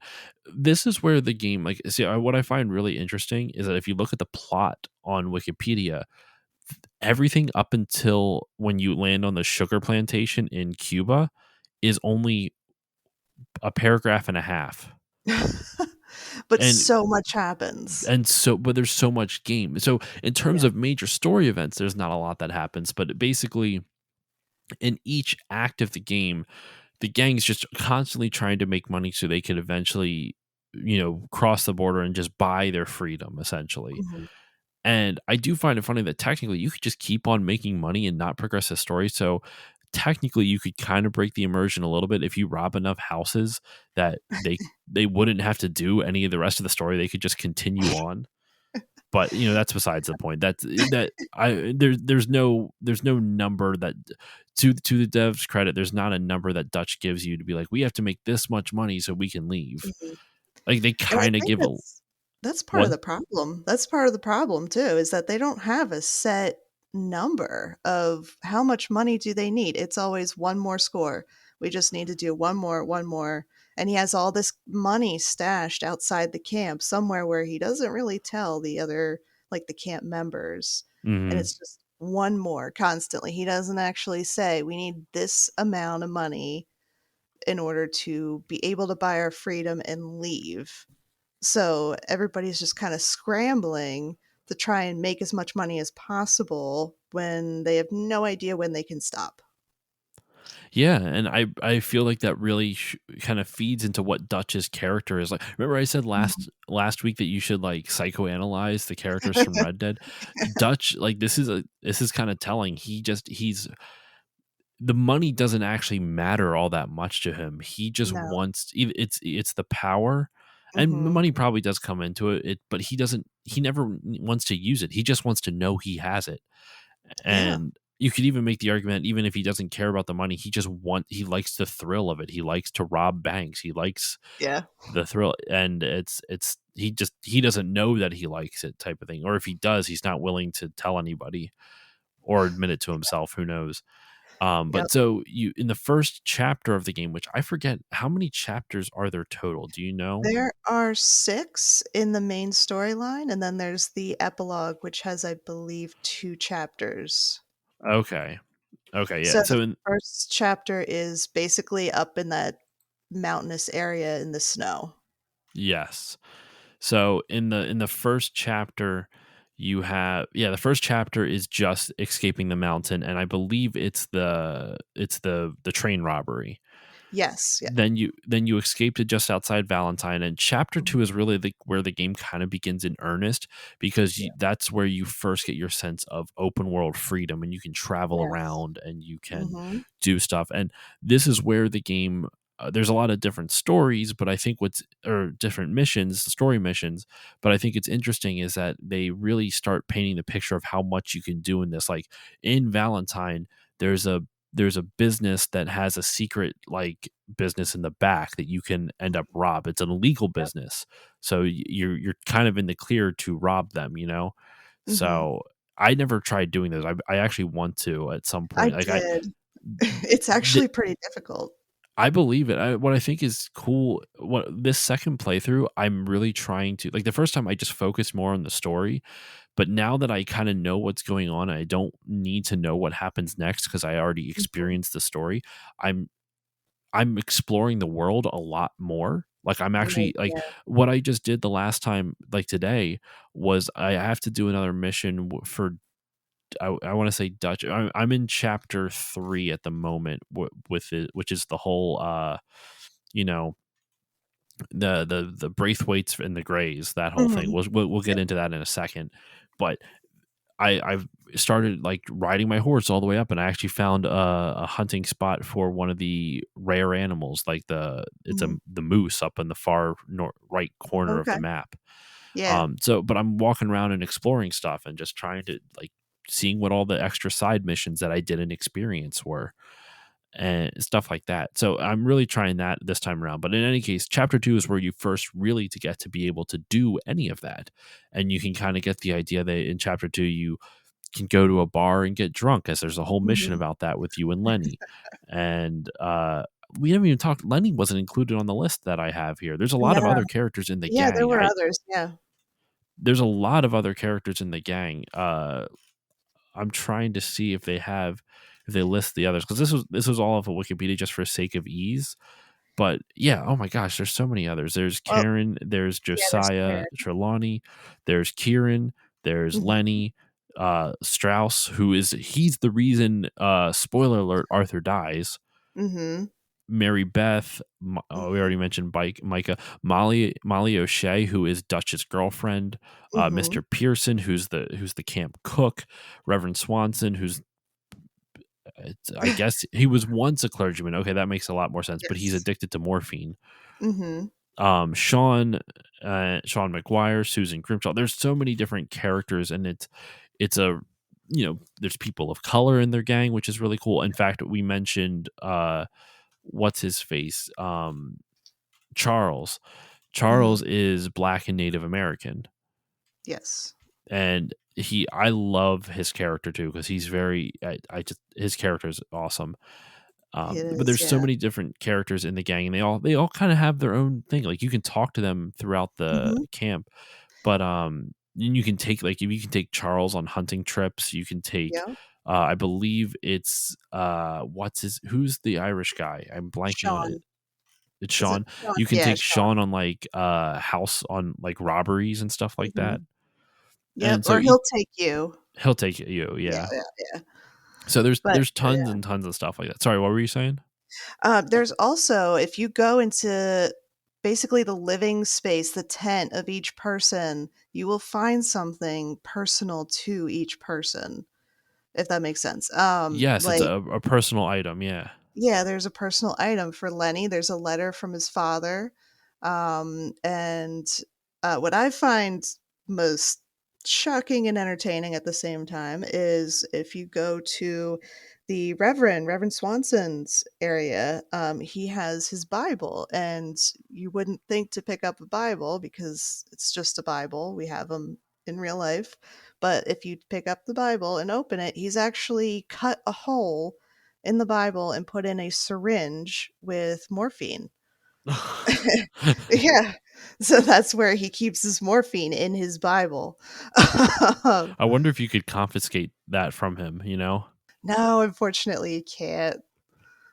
this is where the game, like, see, what I find really interesting is that if you look at the plot on Wikipedia, everything up until when you land on the sugar plantation in Cuba is only a paragraph and a half. But And so much happens. but there's so much game. So in terms Yeah. of major story events, there's not a lot that happens, but basically in each act of the game, the gang's just constantly trying to make money so they could eventually, cross the border and just buy their freedom essentially. Mhm. And I do find it funny that technically you could just keep on making money and not progress the story. So technically you could kind of break the immersion a little bit if you rob enough houses that they wouldn't have to do any of the rest of the story. They could just continue on. But that's besides the point. There's no number that, to the devs credit, there's not a number that Dutch gives you to be like, we have to make this much money so we can leave. Mhm. Like they And I kind of think give a that's That's part of What? the problem. That's part of the problem too, is that they don't have a set number of how much money do they need. It's always one more score. We just need to do one more. And he has all this money stashed outside the camp somewhere where he doesn't really tell the other, like the camp members. And Mhm. it's just one more constantly. He doesn't actually say, we need this amount of money in order to be able to buy our freedom and leave. So everybody's just kind of scrambling to try and make as much money as possible when they have no idea when they can stop. Yeah, and I feel like that really kind of feeds into what Dutch's character is like. Remember, I said Mhm. last week that you should like psychoanalyze the characters from Red Dead. Dutch, like this is kind of telling. He's the money doesn't actually matter all that much to him. He just No. wants it's the power, and the Mhm. money probably does come into it. But he doesn't. He never wants to use it. He just wants to know he has it. Yeah. And you could even make the argument, even if he doesn't care about the money, he likes the thrill of it. He likes to rob banks. He likes Yeah. the thrill, and he doesn't know that he likes it, type of thing. Or if he does, he's not willing to tell anybody or admit it to himself. Who knows? Yep. But so you in the first chapter of the game, which I forget how many chapters are there total. Do you know? There are 6 in the main storyline, and then there's the epilogue, which has, I believe, 2 chapters. Okay, okay, So yeah. the So in first chapter is basically up in that mountainous area in the snow. yes. So in the first chapter, you have the first chapter is just escaping the mountain, and I believe it's the train robbery. Yes, yeah. Then you escape to just outside Valentine, and chapter Mhm. 2 is really where the game kind of begins in earnest, because Yeah. that's where you first get your sense of open world freedom, and you can travel Yes. around and you can Mhm. do stuff. And this is where the game there's a lot of different stories, but I think what's or different missions, story missions, but I think it's interesting is that they really start painting the picture of how much you can do in this. Like in Valentine, there's a there's a business that has a secret like business in the back that you can end up rob. It's an illegal Yep. business, so you're kind of in the clear to rob them. Mhm. So I never tried doing those. I actually want to at some I point. Like did. It's th- actually pretty difficult. I believe it. What I think is cool, what this second playthrough, I'm really trying to like the first time I just focused more on the story, but now that I kind of know what's going on, I don't need to know what happens next because I already Mhm. experienced the story. I'm I'm exploring the world a lot more. Like I'm Right, actually like yeah. what I just did the last time, like today, was I have to do another mission for I want to say Dutch. I'm in chapter 3 at the moment with it, which is the whole you know the Braithwaites and the Greys, that whole thing. Mhm. We'll get Yep. into that in a second, but I've started like riding my horse all the way up, and I actually found a hunting spot for one of the rare animals, like Mhm. the moose up in the far right corner of the Okay. map. Yeah. But I'm walking around and exploring stuff and just trying to like seeing what all the extra side missions that I didn't experience were and stuff like that. So I'm really trying that this time around. But in any case, chapter 2 is where you first really to get to be able to do any of that. And you can kind of get the idea that in chapter 2 you can go to a bar and get drunk, as there's a whole mission Mhm. about that with you and Lenny. And we haven't even talked. Lenny wasn't included on the list that I have here. There's a lot of No. other characters in the Yeah, there gang. were I others, yeah. There's a lot of other characters in the gang. I'm trying to see if they list the others, because this was all of a Wikipedia just for sake of ease. But yeah, oh my gosh, there's so many others. There's Well, Karen, there's yeah, there's Josiah Karen. Trelawney, there's Kieran, there's Mhm. Lenny, Strauss, he's the reason, spoiler alert, Arthur dies. Mhm. Mary Beth, we Mhm. already mentioned Micah, Molly O'Shea, who is Dutch's girlfriend, Mhm. Mr. Pearson, who's the camp cook, Reverend Swanson, I guess he was once a clergyman. Okay, that makes a lot more sense, but he's Yes. addicted to morphine. Mhm. Sean, Sean McGuire, Susan Grimshaw. There's so many different characters, and it's a there's people of color in their gang, which is really cool. In fact, we mentioned what's his face, Charles. Charles Mhm. is black and Native American, Yes. and I love his character too because he's very I just his character is awesome. It But is, there's so yeah. many different characters in the gang, and they all kind of have their own thing. Like you can talk to them throughout the Mhm. camp, but and you can take like if you can take Charles on hunting trips. You can take, Yeah. I believe it's who's the Irish guy? I'm blanking on it. Sean. It's Is it Sean. Sean? You can Yeah, take Sean. Sean on like house on like robberies and stuff like that. Mhm. Yep, And so or he'll take you. he'll take you, Yeah, yeah. yeah, yeah. So But there's tons and tons of stuff like that. Sorry, what were you saying? there's also, if you go into basically the living space, the tent of each person, you will find something personal to each person, if that makes sense. Yes, it's Like, a personal item, yeah. yeah, there's a personal item for Lenny. There's a letter from his father. And what I find most shocking and entertaining at the same time is if you go to the Reverend Swanson's area, he has his Bible, and you wouldn't think to pick up a Bible because it's just a Bible. We have them in real life. But if you pick up the Bible and open it, he's actually cut a hole in the Bible and put in a syringe with morphine. Yeah. So that's where he keeps his morphine, in his Bible. Um, I wonder if you could confiscate that from him, you know? no, unfortunately, you can't.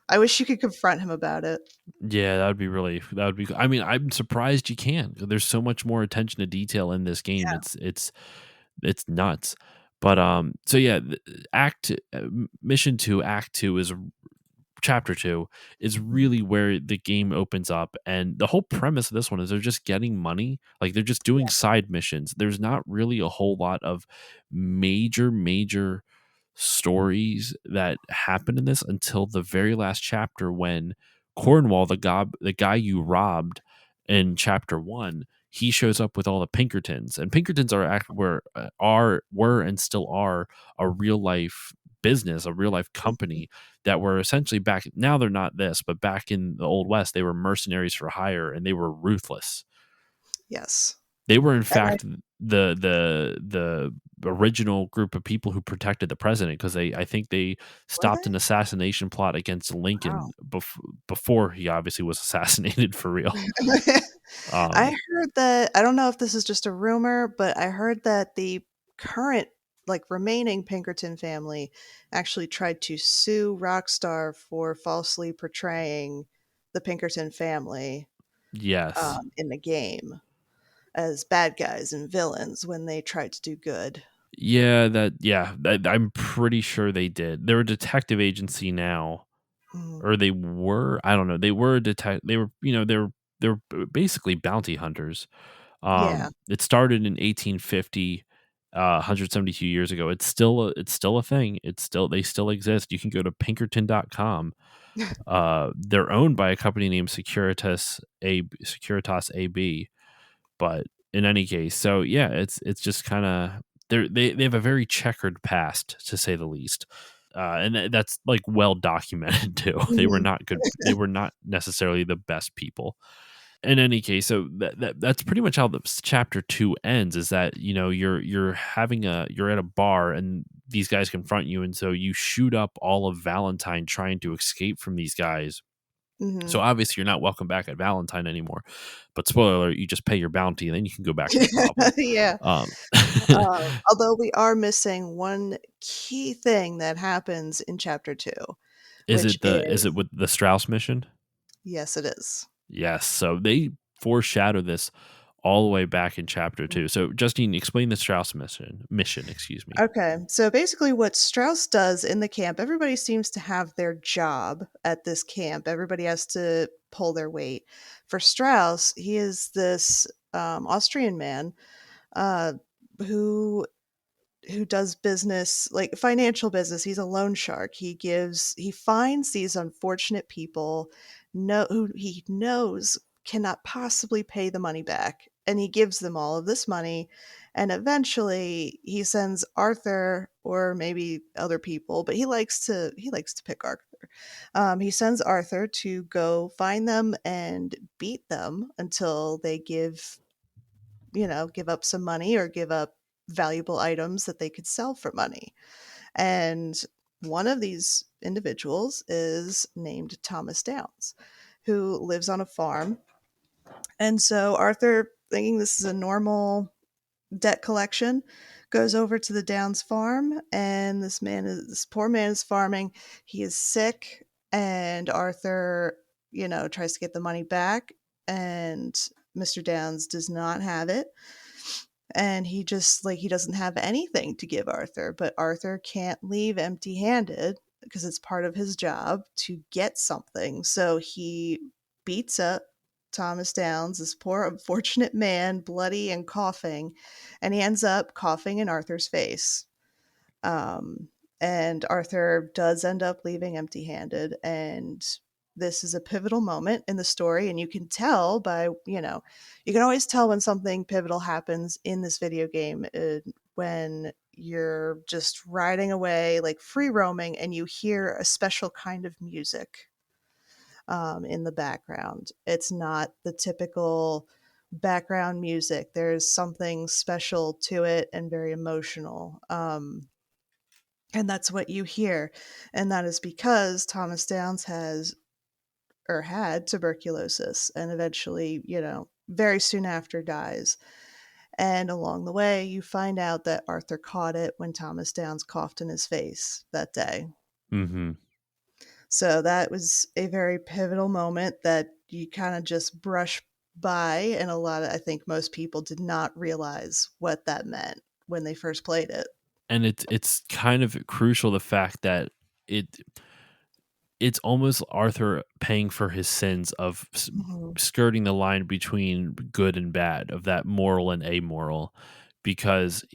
I wish you could confront him about it. Yeah, that would be I mean, I'm surprised you can. There's so much more attention to detail in this game. Yeah. It's nuts. But so yeah, mission 2 act 2 is chapter 2 is Mhm. really where the game opens up, and the whole premise of this one is they're just getting money, like they're just doing Yeah. side missions. There's not really a whole lot of major stories that happen in this until the very last chapter when Cornwall, the guy you robbed in chapter 1, he shows up with all the Pinkertons, and Pinkertons were and still are a real life business, a real life Mhm. company that were essentially back. Now they're not this, but back in the old west, they were mercenaries for hire, and they were ruthless. Yes. They were in And I fact the original group of people who protected the president because I think they were stopped they? an assassination plot against Lincoln Wow. before he obviously was assassinated for real. I Um, heard that, I don't know if this is just a rumor, but I heard that the current, like, remaining Pinkerton family actually tried to sue Rockstar for falsely portraying the Pinkerton family, yes, in the game as bad guys and villains when they tried to do good. I'm pretty sure they did. They're a detective agency now, Mm. or they were. I don't know. They were a detect. They were they're basically bounty hunters. Yeah. It started in 1850, 172 years ago. It's still a thing. They still exist. You can go to pinkerton.com. They're owned by a company named Securitas AB. But in any case, so yeah, it's just kind of they have a very checkered past, to say the least. And that's like well documented too. They were Mhm. not good. They were not necessarily the best people. In any case, so that's pretty much how the chapter 2 ends. Is that you're at a bar and these guys confront you, and so you shoot up all of Valentine trying to escape from these guys. So Mhm. obviously you're not welcome back at Valentine anymore. But spoiler alert, you just pay your bounty and then you can go back to the problem. Yeah. Um, Although we are missing one key thing that happens in chapter 2, which is is, it with the Strauss mission? yes, it is. Yes. So they foreshadow this all the way back in chapter 2. So Justine, explain the Strauss mission, excuse me. Okay, so basically, what Strauss does in the camp, everybody seems to have their job at this camp. Everybody has to pull their weight. For Strauss, he is this Austrian man uh, who does business, like financial business. He's a loan shark. He finds these unfortunate people, who he knows cannot possibly pay the money back, and he gives them all of this money, and eventually he sends Arthur, or maybe other people, but he likes to pick He sends Arthur to go find them and beat them until they give up some money or give up valuable items that they could sell for money. And one of these individuals is named Thomas Downs, who lives on a farm. And so Arthur, thinking this is a normal debt collection, goes over to the Downs farm, and this poor man is farming. He is sick, and Arthur, tries to get the money back, and Mr. Downs does not have it. And he just he doesn't have anything to give Arthur, but Arthur can't leave empty-handed because it's part of his job to get something. So he beats up Thomas Downs, this poor unfortunate man, bloody and coughing, and he ends up coughing in Arthur's face. Um, and Arthur does end up leaving empty handed. And this is a pivotal moment in the story. And you can tell by, you can always tell when something pivotal happens in this video game when you're just riding away, like free roaming, and you hear a special kind of music in the background. It's not the typical background music. There's something special to it and very emotional. And that's what you hear. And that is because Thomas Downs had tuberculosis and eventually, very soon after dies. And along the way, you find out that Arthur caught it when Thomas Downs coughed in his face that day. Mm-hmm. So that was a very pivotal moment that you kind of just brush by. And I think most people did not realize what that meant when they first played it. And it's kind of crucial, the fact that it's almost Arthur paying for his sins of Mhm. skirting the line between good and bad, of that moral and amoral, because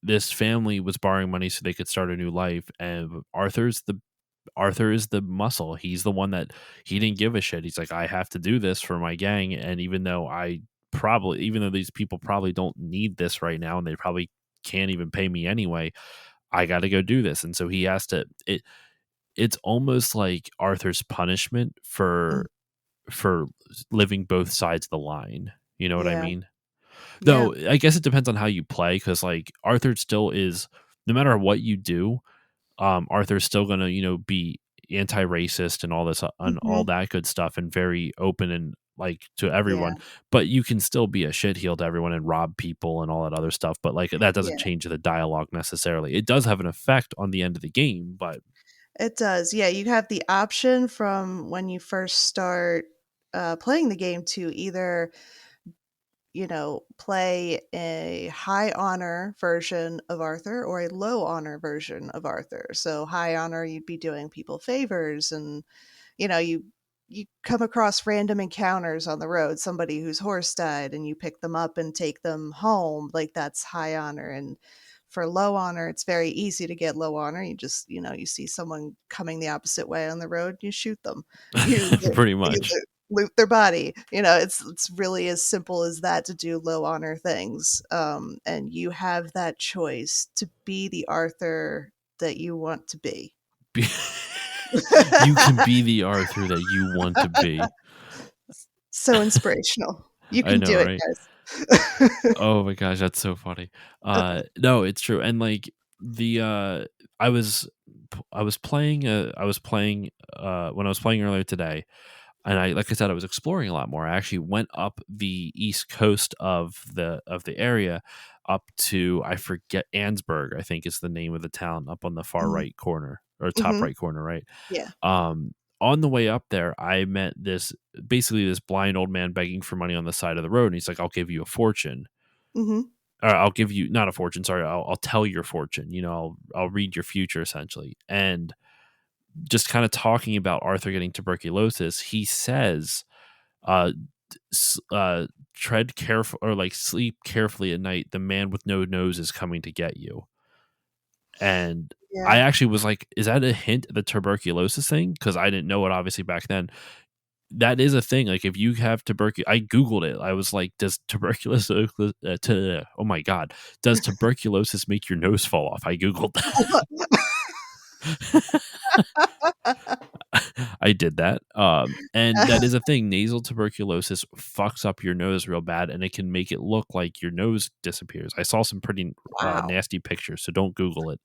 this family was borrowing money so they could start a new life, and Arthur is the muscle. He's the one that he didn't give a shit. He's like, I have to do this for my gang, and even though these people probably don't need this right now, and they probably can't even pay me anyway, I got to go do this. And so he has to. It's almost like Arthur's punishment Mm. for living both sides of the line. You know what I Yeah. mean? Yeah. Though I guess it depends on how you play, because like Arthur still is, no matter what you do, Arthur's still gonna be anti-racist and all this and all Mhm. that good stuff, and very open and like to everyone. Yeah. But you can still be a shitheel to everyone and rob people and all that other stuff. But like that doesn't Yeah. change the dialogue necessarily. It does have an effect on the end of the game, but It does. Yeah, you have the option from when you first start playing the game to either, play a high honor version of Arthur or a low honor version of Arthur. So high honor, you'd be doing people favors, and you come across random encounters on the road, somebody whose horse died, and you pick them up and take them home. Like, that's high honor. And for low honor, it's very easy to get low honor. You just, you see someone coming the opposite way on the road, you shoot them. You, pretty you much. loot their body. It's really as simple as that to do low honor things. And you have that choice to be the Arthur that you want to be. You can be the Arthur that you want to be. So inspirational. You I can know, do it, right? guys. Oh my gosh, that's so funny. No, it's true. And like the I was playing when I was playing earlier today, and like I said, I was exploring a lot more. I actually went up the east coast of the area, up to, I forget, Ansburg, I think is the name of the town, up on the far Mhm. right corner, or top Mhm. right corner, right? Yeah. On the way up there, I met this blind old man begging for money on the side of the road, and he's like, "I'll give you a fortune." Mhm. Or I'll give you, not a fortune, sorry, I'll tell your fortune. I'll read your future, essentially. And just kind of talking about Arthur getting tuberculosis, he says, uh, tread careful, or like sleep carefully at night. The man with no nose is coming to get you. And I Yeah. actually was like, is that a hint at the tuberculosis thing? Because I didn't know it obviously back then. That is a thing. Like, if you have tuberculosis, I Googled it. I was like, does tuberculosis, oh my God, does tuberculosis make your nose fall off? I Googled that. I did that. And that is a thing. Nasal tuberculosis fucks up your nose real bad, and it can make it look like your nose disappears. I saw some pretty Wow. nasty pictures, so don't Google it.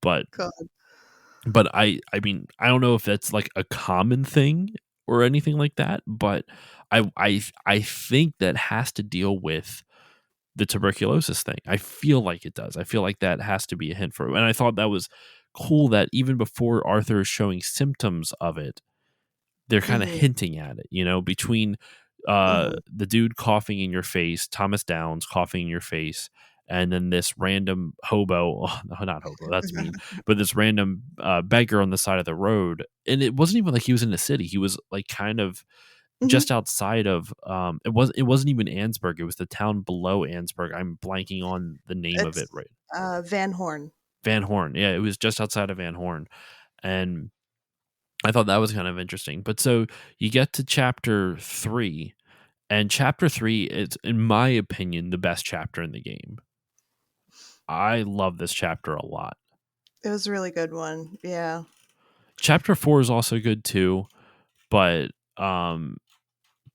But God. I mean, I don't know if that's like a common thing or anything like that, but I think that has to deal with the tuberculosis thing. I feel like it does. I feel like that has to be a hint for it. And I thought that was cool that even before Arthur is showing symptoms of it, they're kind of Mhm, hinting at it, between mhm. the dude coughing in your face, Thomas Downs coughing in your face, and then this random hobo, oh, no, not hobo, that's mean, but this random beggar on the side of the road. And it wasn't even like he was in the city. He was like kind of just Mhm. outside of it wasn't even Ansburg. It was the town below Ansburg. I'm blanking on the name of it It's, right. Van Horn. Van Horn. Yeah, it was just outside of Van Horn. And I thought that was kind of interesting. But so you get to chapter 3, and chapter 3 is, in my opinion, the best chapter in the game. I love this chapter a lot. It was a really good one, yeah. Chapter 4 is also good too, but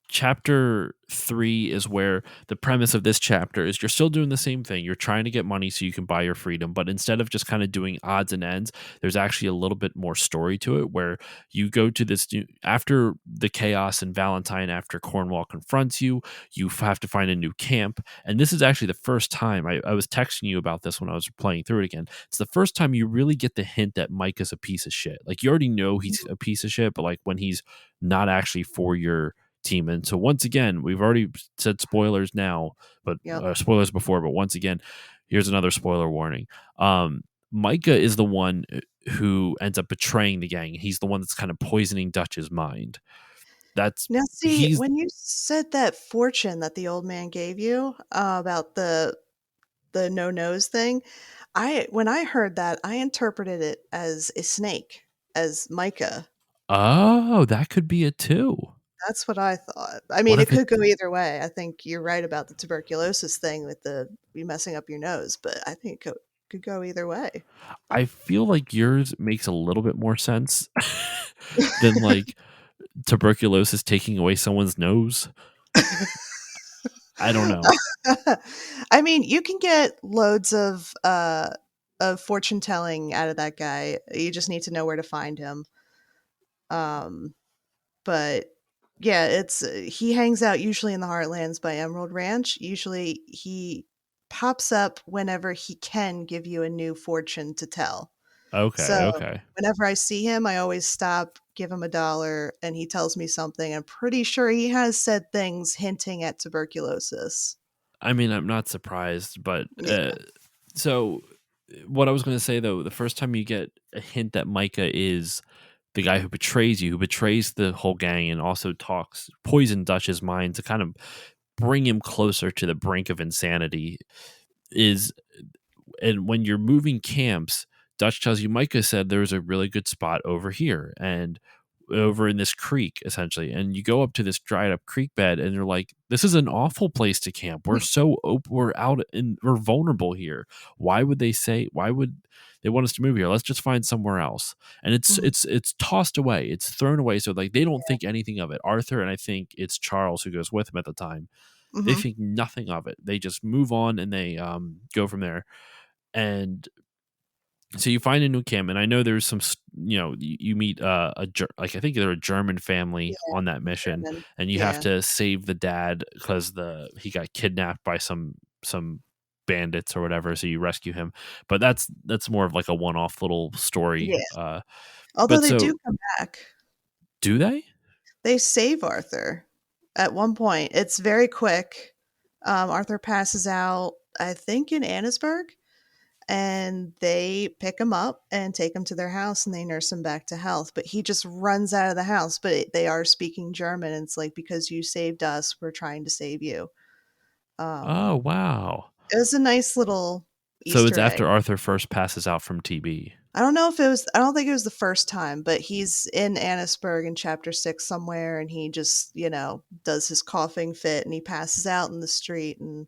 chapter 3 is where the premise of this chapter is you're still doing the same thing. You're trying to get money so you can buy your freedom, but instead of just kind of doing odds and ends, there's actually a little bit more story to it where you go to this new, after the chaos in Valentine, after Cornwall confronts you, you have to find a new camp. And this is actually the first time I was texting you about this when I was playing through it again. It's the first time you really get the hint that Mike is a piece of shit. Like you already know he's Mhm. a piece of shit, but like when he's not actually for your team. And so once again, we've already said spoilers now, but Yep. spoilers before. But once again, here's another spoiler warning. Micah is the one who ends up betraying the gang. He's the one that's kind of poisoning Dutch's mind. That's Now see, he's when you said that fortune that the old man gave you, about the no-nose thing, I when I heard that, I interpreted it as a snake, as Micah. oh, that could be it too. That's what I thought. I What mean, it if it? could go either way. I think you're right about the tuberculosis thing with the you messing up your nose, but I think it could go either way. I feel like yours makes a little bit more sense than like tuberculosis taking away someone's nose. I don't know. I mean, you can get loads of fortune telling out of that guy. You just need to know where to find him. Um, but yeah, it's he hangs out usually in the Heartlands by Emerald Ranch. Usually, he pops up whenever he can give you a new fortune to tell. Okay, So okay. whenever I see him, I always stop, give him $1, and he tells me something. I'm pretty sure he has said things hinting at tuberculosis. I mean, I'm not surprised, but Yeah. so what I was going to say though, the first time you get a hint that Micah is the guy who betrays you, who betrays the whole gang, and also talks poison Dutch's mind to kind of bring him closer to the brink of insanity, is and when you're moving camps, Dutch tells you Micah said there's a really good spot over here and over in this creek essentially, and you go up to this dried up creek bed and you're like, this is an awful place to camp. We're so we're out and we're vulnerable here. Why would they want us to move here? Let's just find somewhere else. And it's Mhm. tossed away, it's thrown away, so like they don't think anything of it. Arthur, and I think it's Charles who goes with him at the time, they Mhm. think nothing of it. They just move on and they go from there. And so you find a new camp, and I know there's some, you meet like I think they're a German family Yeah, on that mission, German. and you have Yeah. to save the dad because the he got kidnapped by some bandits or whatever. So you rescue him, but that's more of like a one off little story. Yeah. Although But they so do come back. do they? They save Arthur at one point. It's very quick. Arthur passes out, I think, in Annisburg, and they pick him up and take him to their house and they nurse him back to health. But he just runs out of the house. But they are speaking German. And it's like, because you saved us, we're trying to save you. Oh Um, wow! it was a nice little So it's Easter egg. after Arthur first passes out from TB. I don't know if it was, I don't think it was the first time, but he's in Annisburg in chapter 6 somewhere and he just, does his coughing fit and he passes out in the street and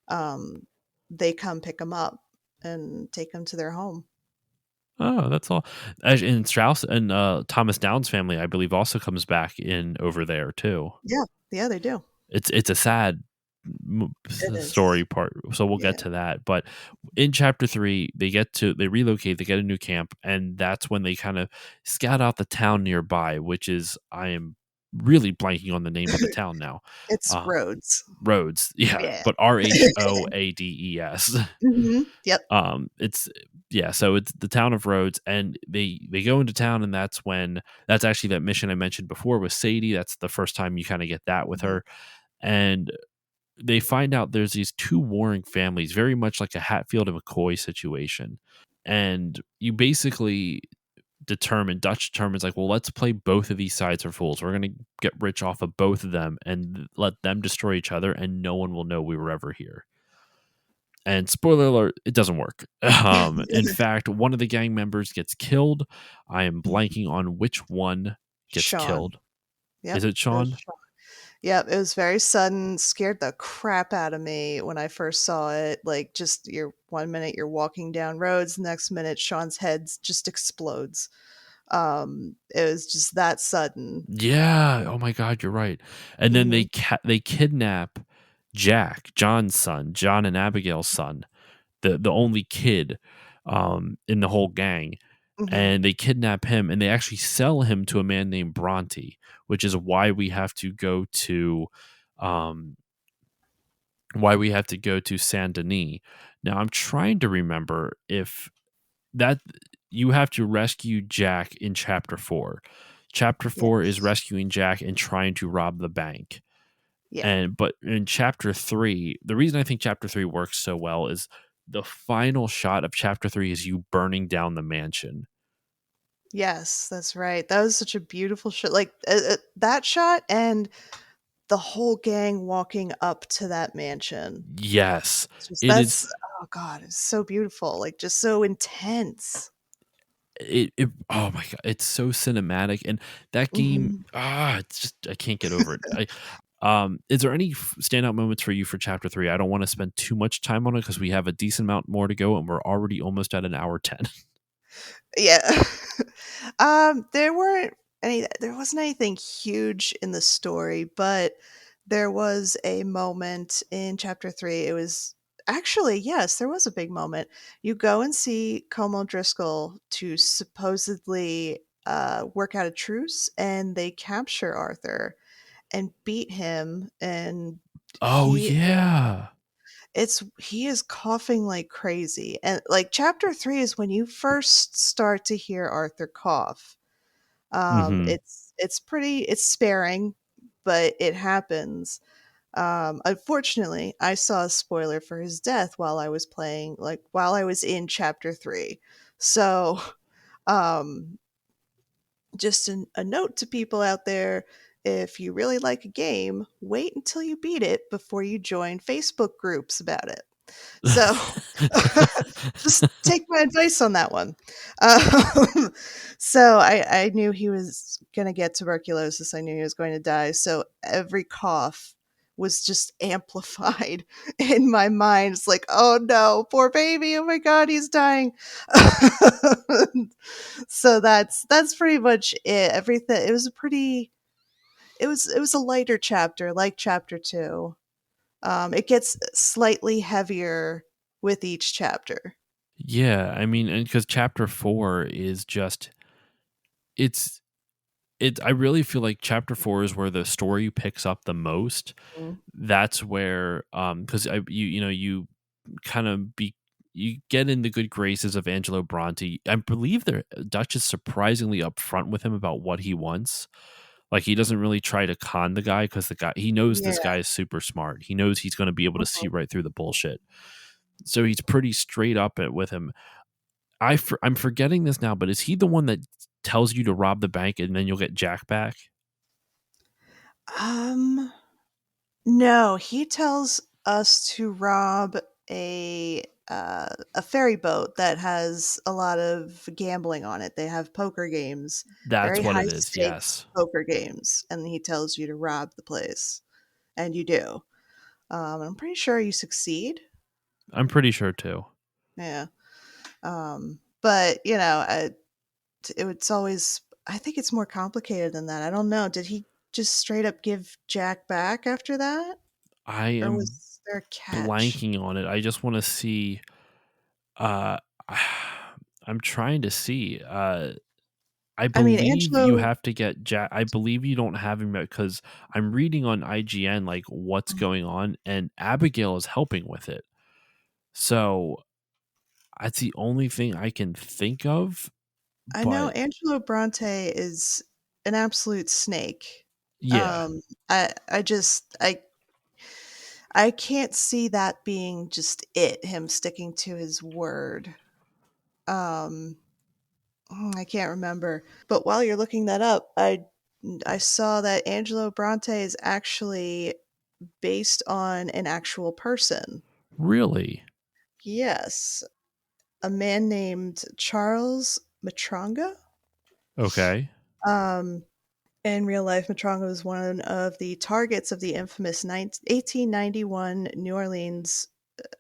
um, they come pick him up and take him to their home. Oh, that's all. And Strauss and Thomas Downs' family, I believe, also comes back in over there too. Yeah, yeah, they do. It's a sad It story is. part, so we'll get Yeah. to that. But in chapter 3, they relocate, they get a new camp, and that's when they kind of scout out the town nearby, which is I am really blanking on the name of the town now. It's Uh, Rhodes. Rhodes, yeah, Yeah. but Rhoades. Yep. It's yeah, so it's the town of Rhodes, and they go into town, and that's actually that mission I mentioned before with Sadie. That's the first time you kind of get that with Mhm. her, and they find out there's these two warring families, very much like a Hatfield and McCoy situation, and you basically Dutch determines like, well, let's play both of these sides for fools. We're gonna get rich off of both of them and let them destroy each other, and no one will know we were ever here. And spoiler alert, it doesn't work. In fact, one of the gang members gets killed. I am blanking on which one gets Sean. killed. Is Yep. it It was Sean? Sean. Yep, it was very sudden, scared the crap out of me when I first saw it. Like, just you're 1 minute you're walking down roads, next minute Sean's head just explodes. It was just that sudden. Yeah. Oh my God, you're right. And then Mhm, they kidnap Jack, John's son, John and Abigail's son, the only kid in the whole gang, mhm. and they kidnap him, and they actually sell him to a man named Bronte, which is um, why we have to go to Saint Denis. Now I'm trying to remember if that you have to rescue Jack in chapter 4. Chapter 4 is Yes. rescuing Jack and trying to rob the bank. Yeah. And but in chapter 3, the reason I think chapter 3 works so well is the final shot of chapter 3 is you burning down the mansion. Yes, that's right. That was such a beautiful shot. Like, that shot and the whole gang walking up to that mansion. Yes. It's just It is oh god, it's so beautiful, like, just so intense. it oh my god, it's so cinematic, and that game, Mhm. it's just I can't get over it. Is there any standout moments for you for chapter 3? I don't want to spend too much time on it because we have a decent amount more to go, and we're already almost at an hour 10. Yeah. There wasn't anything huge in the story, but there was a moment in chapter 3. It was actually, yes, there was a big moment. You go and see Como Driscoll to supposedly work out a truce, and they capture Arthur and beat him, and Oh he yeah. he is coughing like crazy. And like chapter 3 is when you first start to hear Arthur cough. Mhm. It's sparing, but it happens. Unfortunately, I saw a spoiler for his death while I was playing, like while I was in chapter 3. So, um just a note to people out there, if you really like a game, wait until you beat it before you join Facebook groups about it. So, just take my advice on that one. Um, so I knew he was going to get tuberculosis. I knew he was going to die. So every cough was just amplified in my mind. It's like, oh no, poor baby. Oh my God, he's dying. So that's pretty much it. Everything. It was a pretty. It was a lighter chapter, like chapter 2. It gets slightly heavier with each chapter. Yeah, I mean, and because chapter 4 is just it's I really feel like chapter 4 is where the story picks up the most. Mm. That's where because you kind of be you get in the good graces of Angelo Bronte. I believe the Dutch is surprisingly upfront with him about what he wants. Like he doesn't really try to con the guy because the guy he knows Yeah. this guy is super smart. He knows he's going to be able to see Mhm. right through the bullshit. So he's pretty straight up with him. I'm forgetting this now, but is he the one that tells you to rob the bank and then you'll get Jack back? Um, no, he tells us to rob a ferry boat that has a lot of gambling on it. They have poker games, That's very what high it is. stakes Yes, poker games, and he tells you to rob the place, and you do. I'm pretty sure you succeed. I'm pretty sure too. Yeah. But, it's always I think it's more complicated than that. I don't know. Did he just straight up give Jack back after that? I Or am was there a catch? blanking on it. I just want to see. Uh, I'm trying to see. I I mean, believe you Angelo. have to get Jack. I believe you don't have him because I'm reading on IGN like what's going on, and Abigail is helping with it. So that's the only thing I can think of. I know But Angelo Bronte is an absolute snake. yeah, Um, I can't see that being just him sticking to his word. Um, I can't remember. But while you're looking that up, I saw that Angelo Bronte is actually based on an actual person. really. Yes, a man named Charles Matronga. Okay. Um, in real life, Matronga was one of the targets of the infamous 1891 New Orleans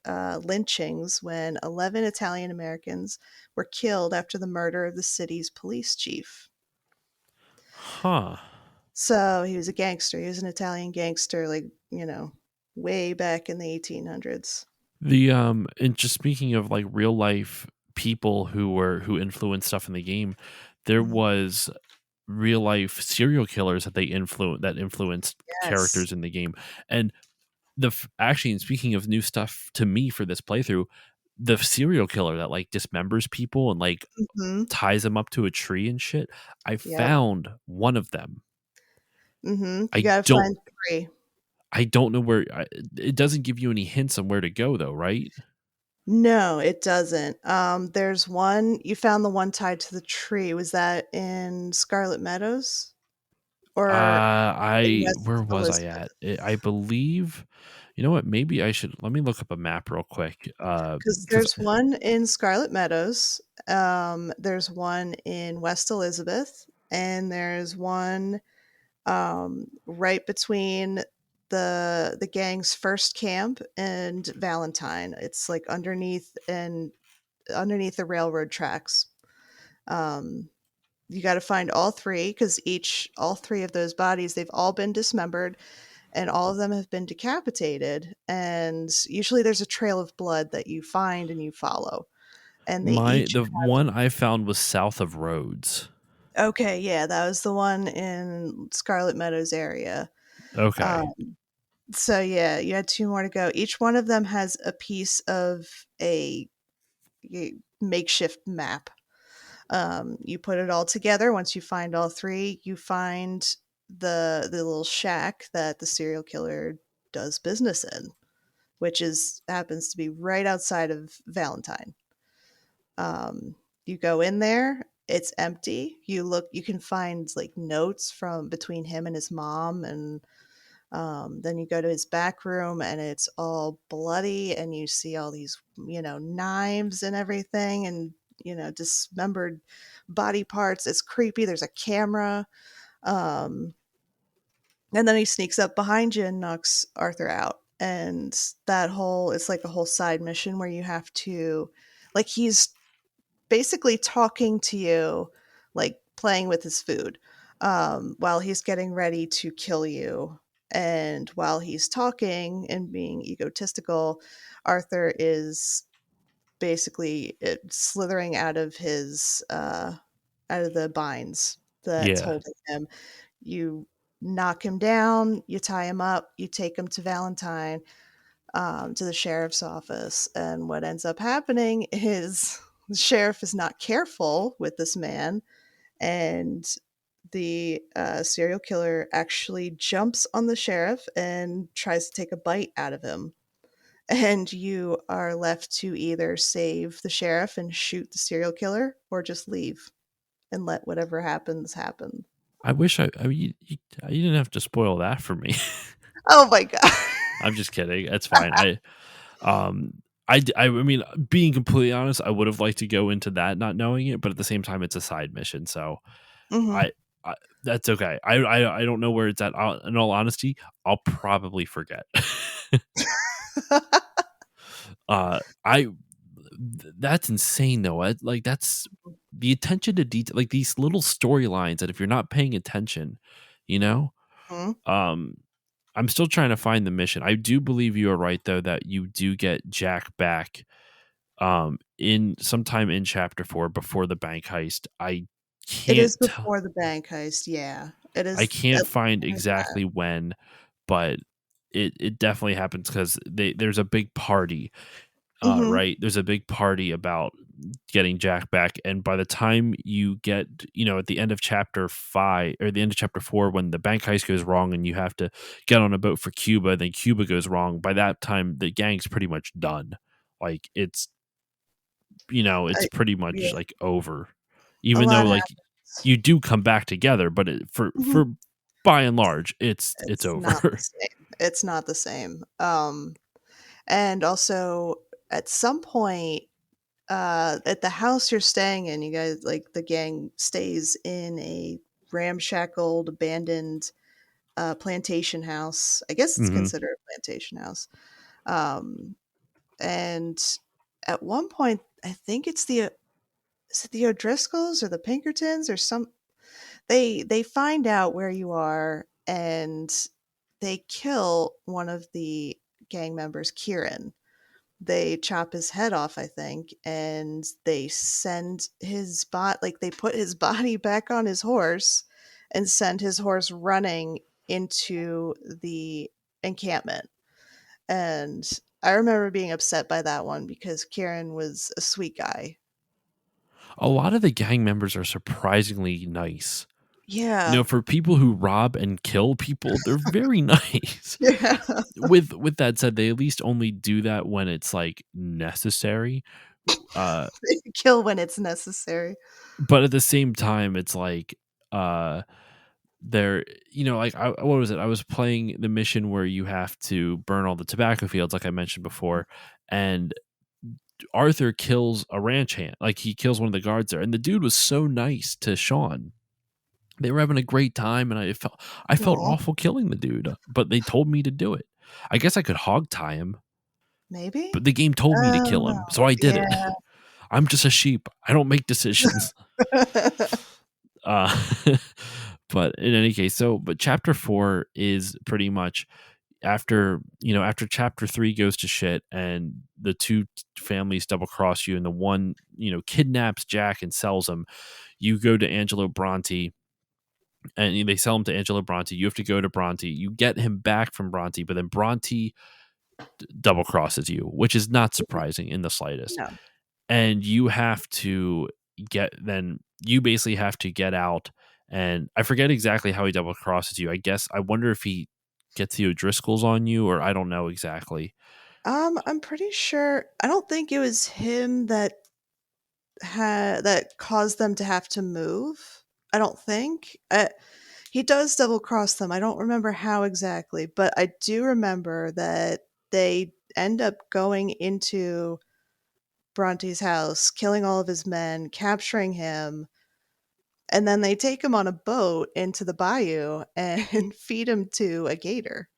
lynchings when 11 Italian Americans were killed after the murder of the city's police chief. Huh. So he was a gangster. He was an Italian gangster, like, way back in the 1800s. And just speaking of like real life people who influenced stuff in the game, there Mhm. was real life serial killers that influenced Yes. characters in the game. And actually, and speaking of new stuff to me for this playthrough, the serial killer that like dismembers people and like Mhm. ties them up to a tree and shit, I Yep. found one of them. Mhm. You I gotta don't find 3. I don't know it doesn't give you any hints on where to go though, right? No, it doesn't. There's one you found the one tied to the tree. Was that in Scarlet Meadows or in I West where was I Elizabeth? at? I believe, you know what? Maybe I should let me look up a map real quick. Because Because there's one in Scarlet Meadows, there's one in West Elizabeth, and there's one, right between the gang's first camp and Valentine. It's, like, underneath the railroad tracks. Um, you gotta find all 3 because each all 3 of those bodies, they've all been dismembered, and all of them have been decapitated, and usually there's a trail of blood that you find and you follow, and they each the one I found was south of Rhodes. okay, yeah, that was the one in Scarlet Meadows area. Okay. Um, so yeah, you had 2 more to go. Each one of them has a piece of a makeshift map. You put it all together. Once you find all 3, you find the little shack that the serial killer does business in, which is happens to be right outside of Valentine. You go in there, it's empty. You can find like notes from between him and his mom, and then you go to his back room, and it's all bloody, and you see all these, knives and everything, and dismembered body parts. It's creepy. There's a camera, um, and then he sneaks up behind you and knocks Arthur out. And that whole it's like a whole side mission where you have to, like, he's basically talking to you, like playing with his food, while he's getting ready to kill you. And while he's talking and being egotistical, Arthur is basically slithering out of the binds that's Yeah. holding him. You knock him down, you tie him up, you take him to Valentine, to the sheriff's office. And what ends up happening is the sheriff is not careful with this man, and the serial killer actually jumps on the sheriff and tries to take a bite out of him. And you are left to either save the sheriff and shoot the serial killer or just leave and let whatever happens happen. I wish you didn't have to spoil that for me. Oh my god. I'm just kidding. That's fine. Um I mean, being completely honest, I would have liked to go into that not knowing it, but at the same time, it's a side mission, so Mhm. I, I that's okay. I don't know where it's at. In all honesty, I'll probably forget. I That's insane though. Like that's the attention to detail, like these little storylines that if you're not paying attention, you know, Mhm. um, I'm still trying to find the mission. I do believe you are right though that you do get Jack back in sometime in chapter 4 before the bank heist. It Can't is tell before the bank heist, yeah. It I is can't at find near that. exactly when, but it definitely happens because there's a big party, Mhm. right? There's a big party about getting Jack back, and by the time you get, at the end of chapter 5 or the end of chapter 4, when the bank heist goes wrong and you have to get on a boat for Cuba, then Cuba goes wrong. By that time, the gang's pretty much done. Like it's I pretty Yeah, much like over. a Even though lot like happens. you do come back together, but Mhm. for by and large, it's It's not the over. same. It's not the same. And also at some point, at the house you're staying in, you guys like the gang stays in a ramshackled, abandoned plantation house. I guess it's hmm considered a plantation house. Um, and at one point, I think it's the is it the O'Driscolls or the Pinkertons or some they find out where you are and they kill one of the gang members, Kieran. They chop his head off, I think, and they send his like they put his body back on his horse and send his horse running into the encampment. And I remember being upset by that one because Kieran was a sweet guy. A lot of the gang members are surprisingly nice. Yeah. For people who rob and kill people, they're very nice. Yeah. With that said, they at least only do that when it's like necessary. Uh, Kill when it's necessary. but at the same time, it's like uh there like what was it, I was playing the mission where you have to burn all the tobacco fields like I mentioned before, and Arthur kills a ranch hand, like he kills one of the guards there, and the dude was so nice to Sean. They were having a great time, and I felt Aw, awful killing the dude, but they told me to do it. I guess I could hog tie him, maybe? but the game told me to Oh, kill him, so I did it. yeah. I'm just a sheep, I don't make decisions. uh but in any case, but chapter 4 is pretty much after chapter 3 goes to shit and the two families double cross you, and the one kidnaps Jack and sells him. You go to Angelo Bronte, and they sell him to Angelo Bronte. You have to go to Bronte, you get him back from Bronte, but then Bronte double crosses you, which is not surprising in the slightest. No. And you basically have to get out, and I forget exactly how he double crosses you. I wonder if he gets the O'Driscolls on you, or I don't know exactly. I'm pretty sure I don't think it was him that that caused them to have to move. I don't think. He does double cross them. I don't remember how exactly, but I do remember that they end up going into Bronte's house, killing all of his men, capturing him, and then they take him on a boat into the bayou and feed him to a gator.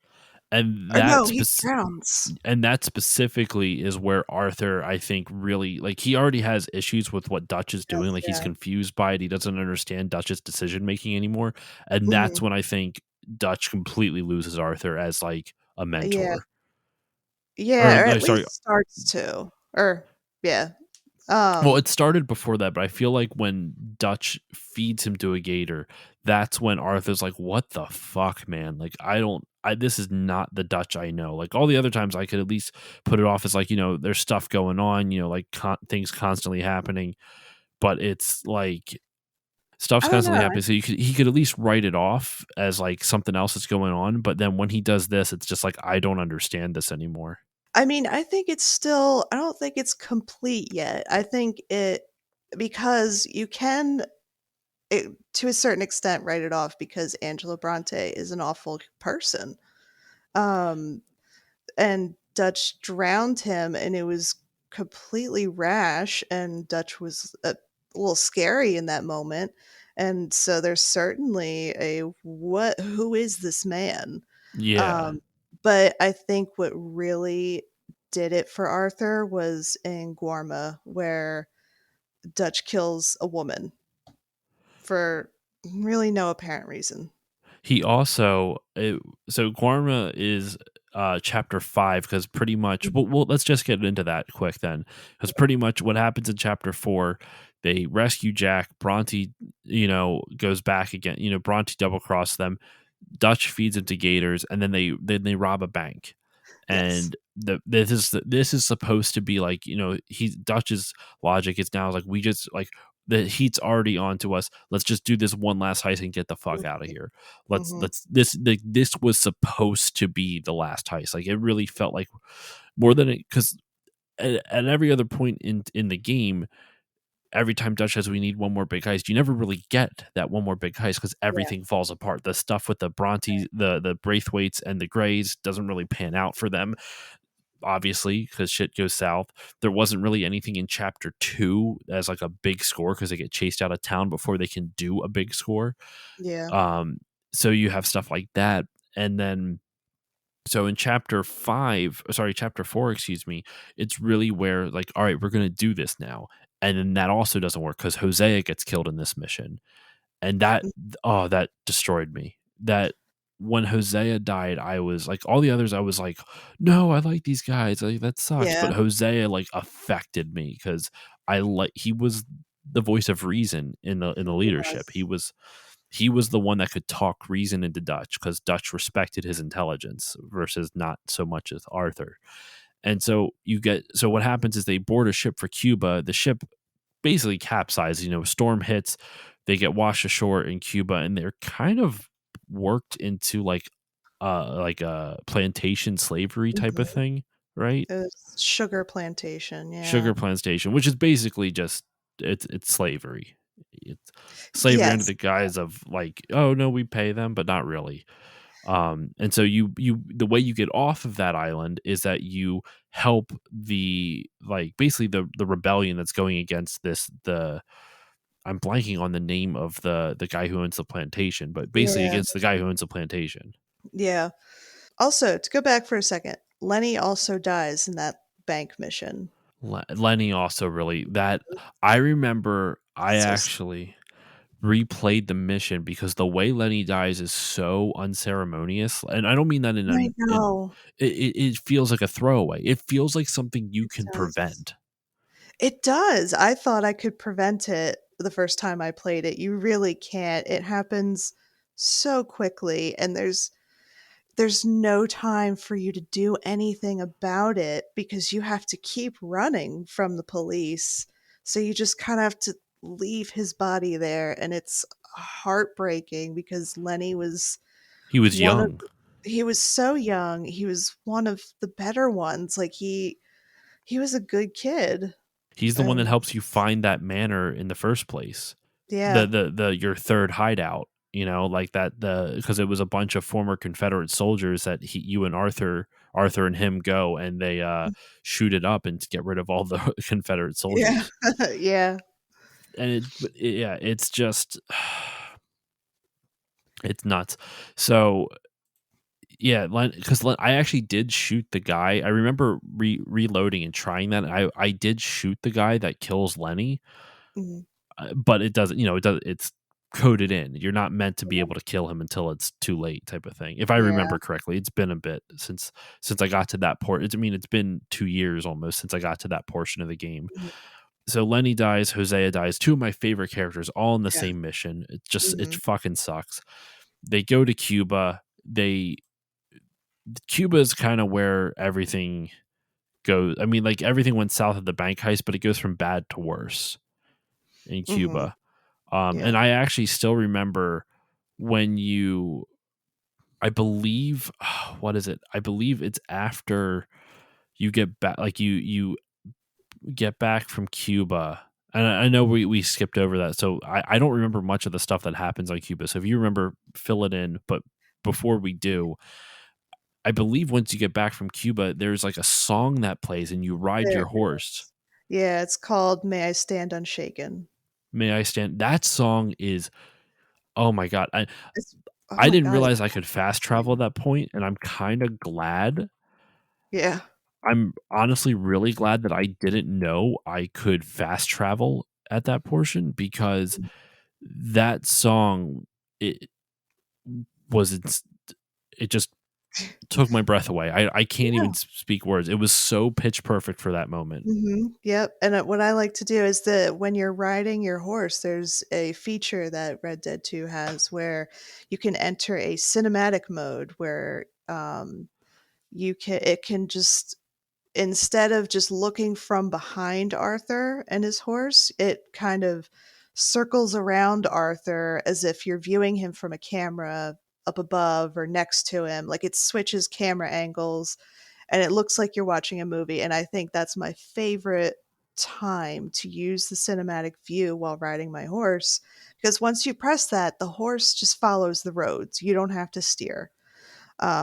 and Or that no, he spec- drowns. and that specifically is where Arthur, I think, really, like, he already has issues with what Dutch is doing. Yes, Like, he's yeah. confused by it. He doesn't understand Dutch's decision making anymore, and that's Mhm. when I think Dutch completely loses Arthur as like a Yeah. mentor. Or Yeah, or no, at sorry. least starts to. Or yeah. Well, Um, it started before that, but I feel like when Dutch feeds him to a gator, that's when Arthur's like, "What the fuck, man? Like, I don't. This is not the Dutch I know. Like all the other times, I could at least put it off as like there's stuff going on, like things constantly happening. But it's like stuff's I don't constantly know. happening, so he could at least write it off as like something else that's going on. But then when he does this, it's just like I don't understand this anymore. I mean, I think it's still I don't think it's complete yet. I think it because you can to a certain extent write it off because Angelo Bronte is an awful person. Um, and Dutch drowned him, and it was completely rash. And Dutch was a little scary in that moment, and so there's certainly a what? Who is this man? Yeah, Um, but I think what really did it for Arthur was in Guarma, where Dutch kills a woman for really no apparent reason. He also so Guarma is chapter 5 because pretty much Mhm. well let's just get into that quick then because pretty much what happens in chapter 4 they rescue Jack. Bronte goes back again. Bronte double cross them. Dutch feeds him to gators, and then they rob a bank. Yes. And this is supposed to be like he's Dutch's logic is now like we just like the heat's already on to us. Let's just do this one last heist and get the fuck out of here. Hmm. This was supposed to be the last heist. Like it really felt like more than it because at every other point in the game, every time Dutch says we need one more big heist, you never really get that one more big heist because Yeah. everything falls apart. The stuff with the Bronte, the Braithwaites, and the Greys doesn't really pan out for them, obviously, because shit goes south. There wasn't really anything in chapter 2 as like a big score because they get chased out of town before they can do a big score. Yeah. Um, so you have stuff like that, and then so in chapter 4, excuse me, it's really where like, all right, we're gonna do this now. And then that also doesn't work because Hosea gets killed in this mission. And that destroyed me. That when Hosea died, I was like all the others, I was like, no, I like these guys. Like that sucks. But Yeah. Hosea like affected me because he was the voice of reason in the He leadership. He was. was he was the one that could talk reason into Dutch because Dutch respected his intelligence versus not so much as Arthur. And so what happens is they board a ship for Cuba. The ship basically capsizes. Storm hits, they get washed ashore in Cuba, and they're kind of worked into like a plantation slavery type of Mhm. thing, right? It was sugar plantation, Sugar yeah. plantation, which is basically just it's slavery. It's slavery under Yes. the guise of like, oh no, we pay them, but not really. And so you the way you get off of that island is that you help the like basically the rebellion that's going against the I'm blanking on the name of the guy who owns the plantation, but basically Yeah. against the guy who owns the plantation. Yeah. Also, to go back for a second, Lenny also dies in that bank mission. Lenny also really that I remember I So s actually replayed the mission because the way Lenny dies is so unceremonious, and I don't mean that in I an in know. it feels like a throwaway. It feels like something you It can does. prevent. It does. I thought I could prevent it the first time I played it. You really can't. It happens so quickly, and there's no time for you to do anything about it because you have to keep running from the police. So you just kind of have to leave his body there, and it's heartbreaking because Lenny was He was one of young. he was so young. He was one of the better ones. Like he was a good kid. He's the one that And helps you find that manor in the first place. The yeah. the the your third hideout, like that the because it was a bunch of former Confederate soldiers that you and Arthur and him go and they shoot it up and get rid of all the Confederate Yeah. soldiers. Yeah. And yeah, it's just it's nuts. So yeah, because I actually did shoot the guy. I remember reloading and trying that. I did shoot the guy that kills Lenny, Mhm. but it doesn't. It's coded in. You're not meant to be Yeah. able to kill him until it's too late, type of thing. If I Yeah. remember correctly, it's been a bit since I got to that port. I mean, it's been 2 years almost since I got to that portion of the game. Mhm. So Lenny dies, Hosea dies. Two of my favorite characters, all in the Yeah. same mission. It Mhm. fucking sucks. They go to Cuba. Cuba is kind of where everything goes. I mean, like everything went south of the bank heist, but it goes from bad to worse in Mhm. Cuba. Yeah. And I actually still remember when I believe, what is it? I believe it's after you get back, like you get back from Cuba. And I know we skipped over that, so I don't remember much of the stuff that happens on Cuba. So if you remember, fill it in. But before we do, I believe once you get back from Cuba, there's like a song that plays and you ride There your horse. is. Yeah, it's called "May I Stand Unshaken." May I stand? That song is, oh my God. It's oh I my didn't god, it's realize I could fast travel amazing. at that point, and I'm kind of glad. Yeah. I'm honestly really glad that I didn't know I could fast travel at that portion because that song, it was it just took my breath away. I can't even Yeah. speak words. It was so pitch perfect for that moment. Yep, and, what I like to do is that when you're riding your horse, there's a feature that Red Dead 2 has where you can enter a cinematic mode where, it can just instead of just looking from behind Arthur and his horse, it kind of circles around Arthur as if you're viewing him from a camera up above or next to him. Like it switches camera angles and it looks like you're watching a movie. And I think that's my favorite time to use the cinematic view while riding my horse. Because once you press that, the horse just follows the roads. You don't have to steer.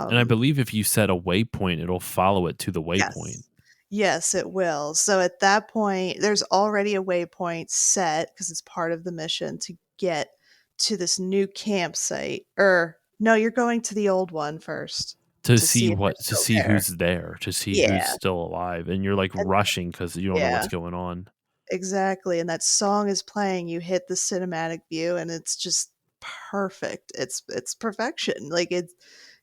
And I Um, believe if you set a waypoint, it'll follow it to the waypoint. Yes. Yes, it will. So at that point, there's already a waypoint set because it's part of the mission to get to this new campsite. Or no, you're going to the old one first to see if they're To still see there. who's there, to see who's Yeah. still alive, and you're, like, And rushing because you don't know what's yeah, going on. exactly. And that song is playing, you hit the cinematic view and it's just perfect. It's perfection. Like it's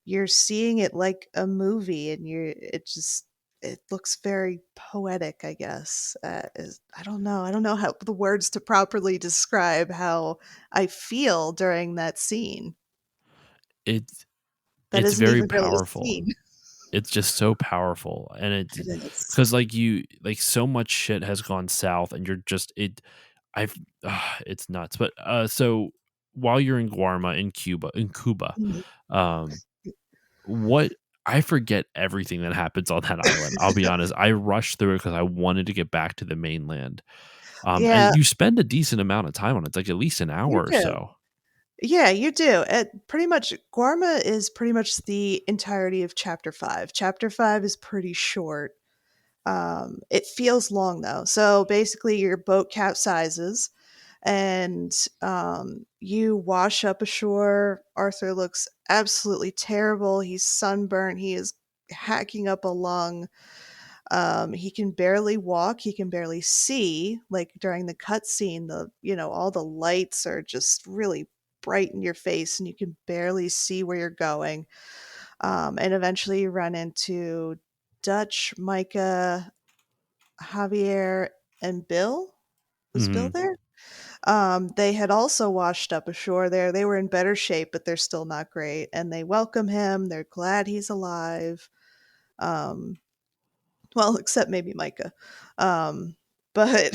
you're seeing it like a movie and it looks very poetic, I guess. I don't know how the words to properly describe how I feel during that scene. It's That it's isn't very even really a powerful. scene. It's just so powerful, and It is. because like, so much shit has gone south, and you're just I've it's nuts, but, so while you're in Guarma in Cuba, Mhm. um, what I forget everything that happens on that island, I'll be honest. I rushed through it because I wanted to get back to the mainland, and Yeah, you spend a decent amount of time on it. It's, like, at least an you hour or do. so. Yeah, you do. Pretty much, Guarma is pretty much the entirety of Chapter 5. Chapter 5 is pretty short. It feels long though. So basically, your boat capsizes and you wash up ashore. Arthur looks absolutely terrible. He's sunburnt. He is hacking up a lung. He can barely walk. He can barely see. Like during the cutscene, all the lights are just really bright in your face, and you can barely see where you're going. And eventually, you run into Dutch, Micah, Javier, and Bill. Was Bill Mhm, there? They had also washed up ashore there. They were in better shape, but they're still not great. And they welcome him. They're glad he's alive. Um, well, except maybe Micah. But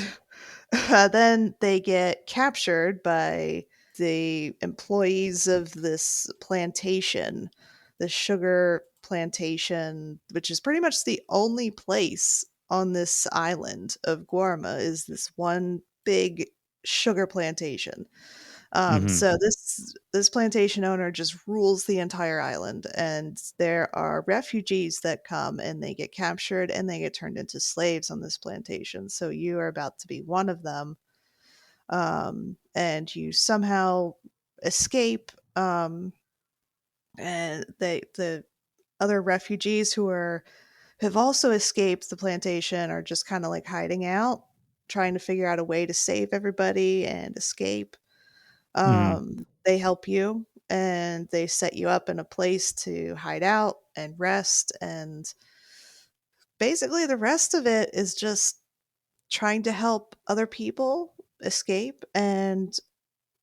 then they get captured by the employees of this plantation, the sugar plantation, which is pretty much the only place on this island of Guarma, is this one big sugar plantation. mhm, So this plantation owner just rules the entire island, and there are refugees that come and they get captured and they get turned into slaves on this plantation. So you are about to be one of them, and you somehow escape. And the other refugees have also escaped the plantation are just kind of like hiding out, trying to figure out a way to save everybody and escape. mhm, They help you and they set you up in a place to hide out and rest. And basically, the rest of it is just trying to help other people escape and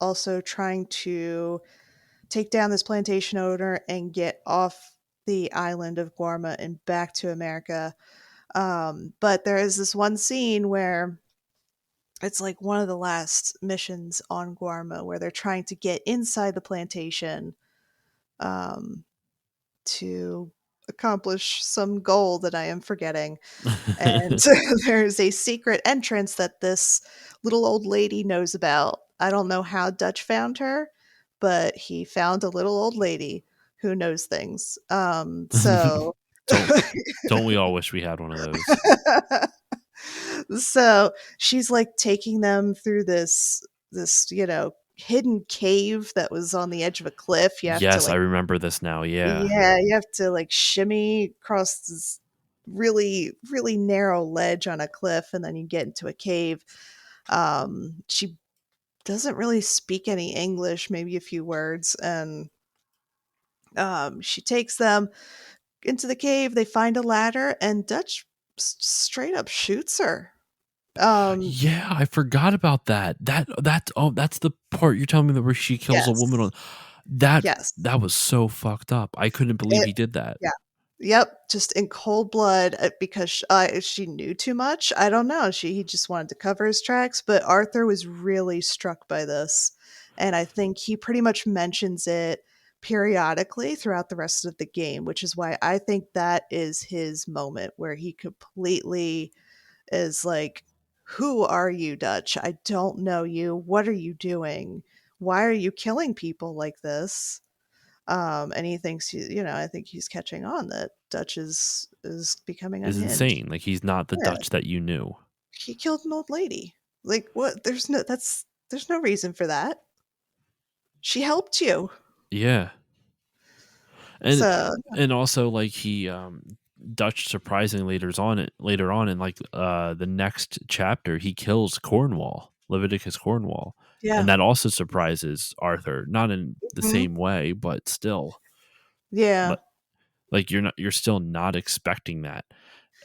also trying to take down this plantation owner and get off the island of Guarma and back to America. But there is this one scene where it's like one of the last missions on Guarma where they're trying to get inside the plantation um, to accomplish some goal that I am forgetting. And there's a secret entrance that this little old lady knows about. I don't know how Dutch found her, but he found a little old lady who knows things. Don't don't we all wish we had one of those? So she's like taking them through this hidden cave that was on the edge of a cliff. You have to Yes, I like remember this now, yeah. yeah, you have to like shimmy across this. really, really narrow ledge on a cliff, and then you get into a cave. She doesn't really speak any English, maybe a few words, and she takes them into the cave. They find a ladder, and Dutch straight up shoots her. Um, Yeah, I forgot about that. That's the part you're telling me that where she kills a woman on yes, that yes. that was so fucked up. I couldn't believe It he did that. Yeah. Yep, just in cold blood, because she knew too much. I don't know. He just wanted to cover his tracks, but Arthur was really struck by this, and I think he pretty much mentions it periodically throughout the rest of the game, which is why I think that is his moment where he completely is like, "Who are you, Dutch? I don't know you. What are you doing? Why are you killing people like this?" And he thinks I think he's catching on that Dutch is becoming Is unhinged. insane. Like he's not the Yeah, Dutch that you knew. he killed an old lady. Like what? There's no reason for that. She helped you. Yeah. And So and also like he Dutch surprisingly later on in like the next chapter he kills Cornwall, Leviticus Cornwall. And yeah, that also surprises Arthur, not in the hmm, same way, but still yeah, like you're still not expecting that.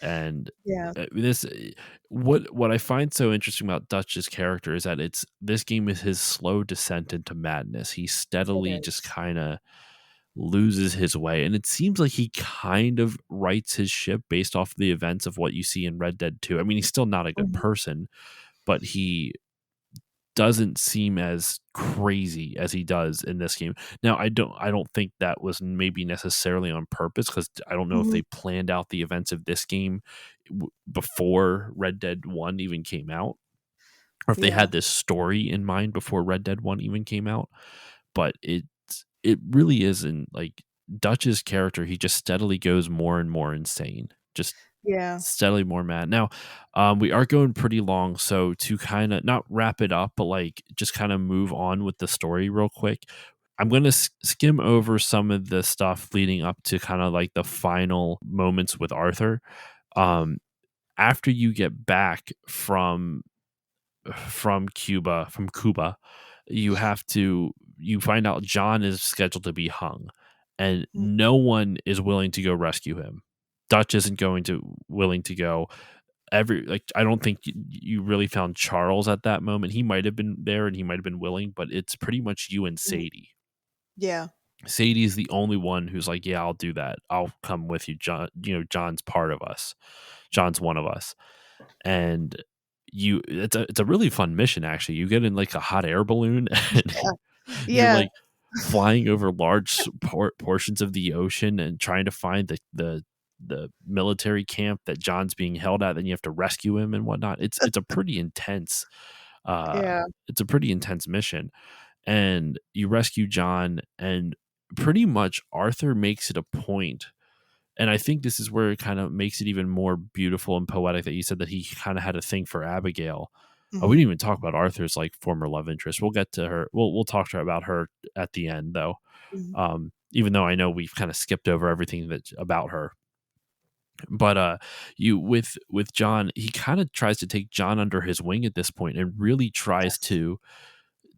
And yeah, this what I find so interesting about Dutch's character is that it's this game is his slow descent into madness. He steadily it just is. kind of loses his way, and it seems like he kind of rights his ship based off the events of what you see in Red Dead 2. I mean, he's still not a good Mhm. person, but he doesn't seem as crazy as he does in this game. Now, I don't think that was maybe necessarily on purpose cuz I don't know if Mhm. they planned out the events of this game before Red Dead 1 even came out, or if they Yeah, had this story in mind before Red Dead 1 even came out, but it really isn't like Dutch's character. He just steadily goes more and more insane, just yeah. steadily more mad. Now, we are going pretty long, so to kind of not wrap it up, but like just kind of move on with the story real quick. I'm going to skim over some of the stuff leading up to kind of like the final moments with Arthur. Um, After you get back from Cuba, you find out John is scheduled to be hung, and Mm, no one is willing to go rescue him. Dutch isn't going to willing to go. I don't think you really found Charles at that moment. He might have been there and he might have been willing, but it's pretty much you and mhm. Sadie. Yeah, Sadie's the only one who's like, yeah, I'll do that. I'll come with you, John. John's part of us. John's one of us, and it's a really fun mission actually. You get in like a hot air balloon and yeah, you're yeah, like flying over large portions of the ocean and trying to find the military camp that John's being held at. Then you have to rescue him and whatnot. Uh yeah, it's a pretty intense mission, and you rescue John, and pretty much Arthur makes it a point, and I think this is where it kind of makes it even more beautiful and poetic that you said that he kind of had a thing for Abigail. Oh, we hmm, didn't even talk about Arthur's like former love interest. We'll get to her. We'll talk to her about her at the end, though. hmm, Even though I know we've kind of skipped over everything that about her, but you with John, he kind of tries to take John under his wing at this point, and really tries yes, to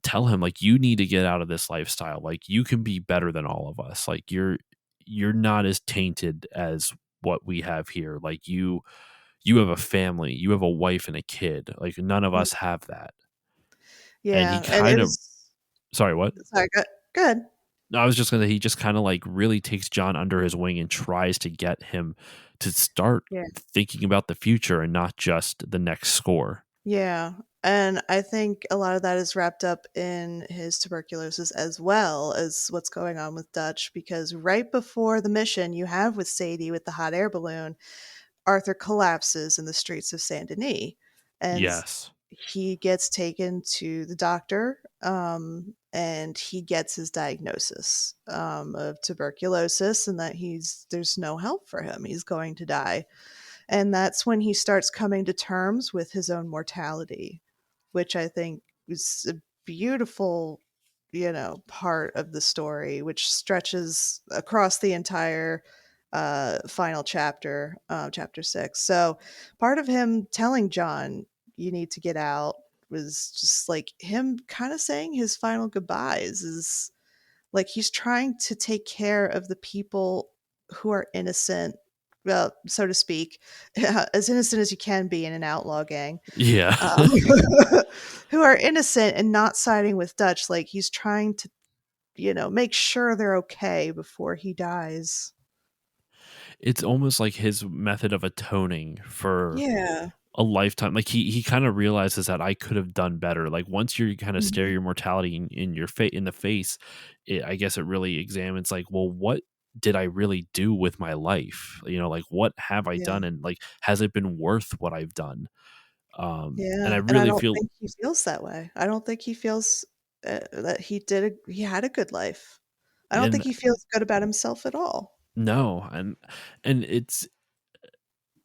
tell him like you need to get out of this lifestyle. Like you can be better than all of us. Like you're not as tainted as what we have here. Like you have a family, you have a wife and a kid. Like none of mm, us have that. And he yeah, and it kind of was sorry, what? sorry. Good. No, I was just gonna he just kind of like really takes John under his wing and tries to get him to start Yeah. thinking about the future and not just the next score. Yeah, and I think a lot of that is wrapped up in his tuberculosis as well as what's going on with Dutch, because right before the mission you have with Sadie with the hot air balloon, Arthur collapses in the streets of Saint Denis, and Yes. he gets taken to the doctor, and he gets his diagnosis of tuberculosis, and that there's no help for him. He's going to die. And that's when he starts coming to terms with his own mortality, which I think is a beautiful, part of the story, which stretches across the entire final chapter, chapter 6. So part of him telling John, "You need to get out," was just like him kind of saying his final goodbyes. Is like he's trying to take care of the people who are innocent, well, so to speak, as innocent as you can be in an outlaw gang, Yeah. um, who are innocent and not siding with Dutch. Like he's trying to, make sure they're okay before he dies. It's almost like his method of atoning for Yeah. a lifetime. Like he kind of realizes that I could have done better. Like once you kind of stare Mhm. your mortality in your in the face, I guess it really examines like, well, what did I really do with my life? Like what have I Yeah. done, and like has it been worth what I've done? And I Yeah, and I really don't feel think he feels that way. I don't think he feels, that he had a good life. I don't think and he feels good about himself at all. no, and it's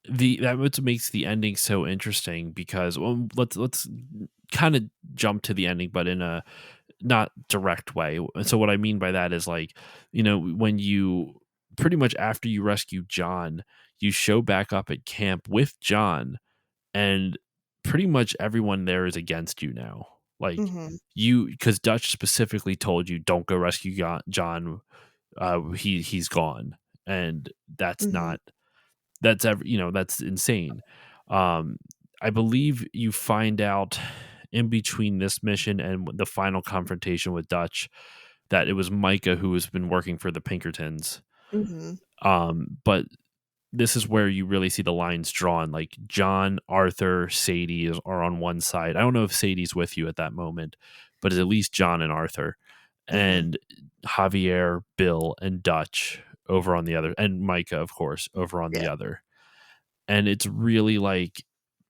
the that what makes the ending so interesting because, well, let's kind of jump to the ending, but in a not direct way. So what I mean by that is like, when you pretty much after you rescue John, you show back up at camp with John, and pretty much everyone there is against you now. Like Mhm, because Dutch specifically told you don't go rescue John. He's gone, and that's mhm, not that's insane. Um, I believe you find out in between this mission and the final confrontation with Dutch that it was Micah who has been working for the Pinkertons. mhm, But this is where you really see the lines drawn. Like John, Arthur, Sadie are on one side. I don't know if Sadie's with you at that moment, but it's at least John and Arthur, mhm. and Javier, Bill, and Dutch over on the other, and Micah, of course, over on the Yeah. other. And it's really like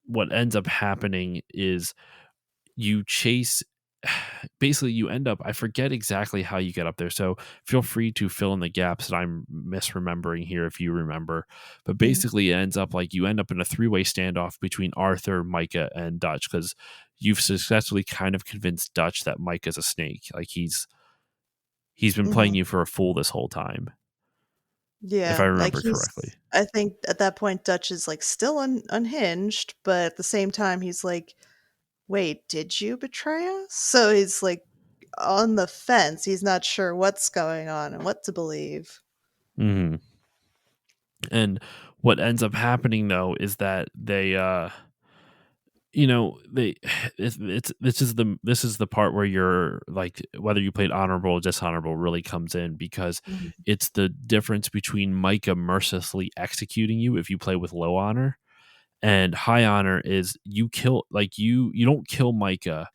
what ends up happening is you chase basically you end up, I forget exactly how you get up there, so feel free to fill in the gaps that I'm misremembering here if you remember. But Mhm. basically it ends up like you end up in a three-way standoff between Arthur, Micah, and Dutch, because you've successfully kind of convinced Dutch that Micah's a snake. Like he's been playing Mhm. you for a fool this whole time, if I Yeah, like, remember correctly. he's I think at that point, Dutch is, like, still unhinged, but at the same time, he's like, "Wait, did you betray us?" So he's, like, on the fence, he's not sure what's going on and what to believe. Mhm. And what ends up happening though is that they it's this is the part where you're like whether you played honorable or dishonorable really comes in, because Mhm. it's the difference between Micah mercilessly executing you if you play with low honor, and high honor is you kill, like you don't kill Micah,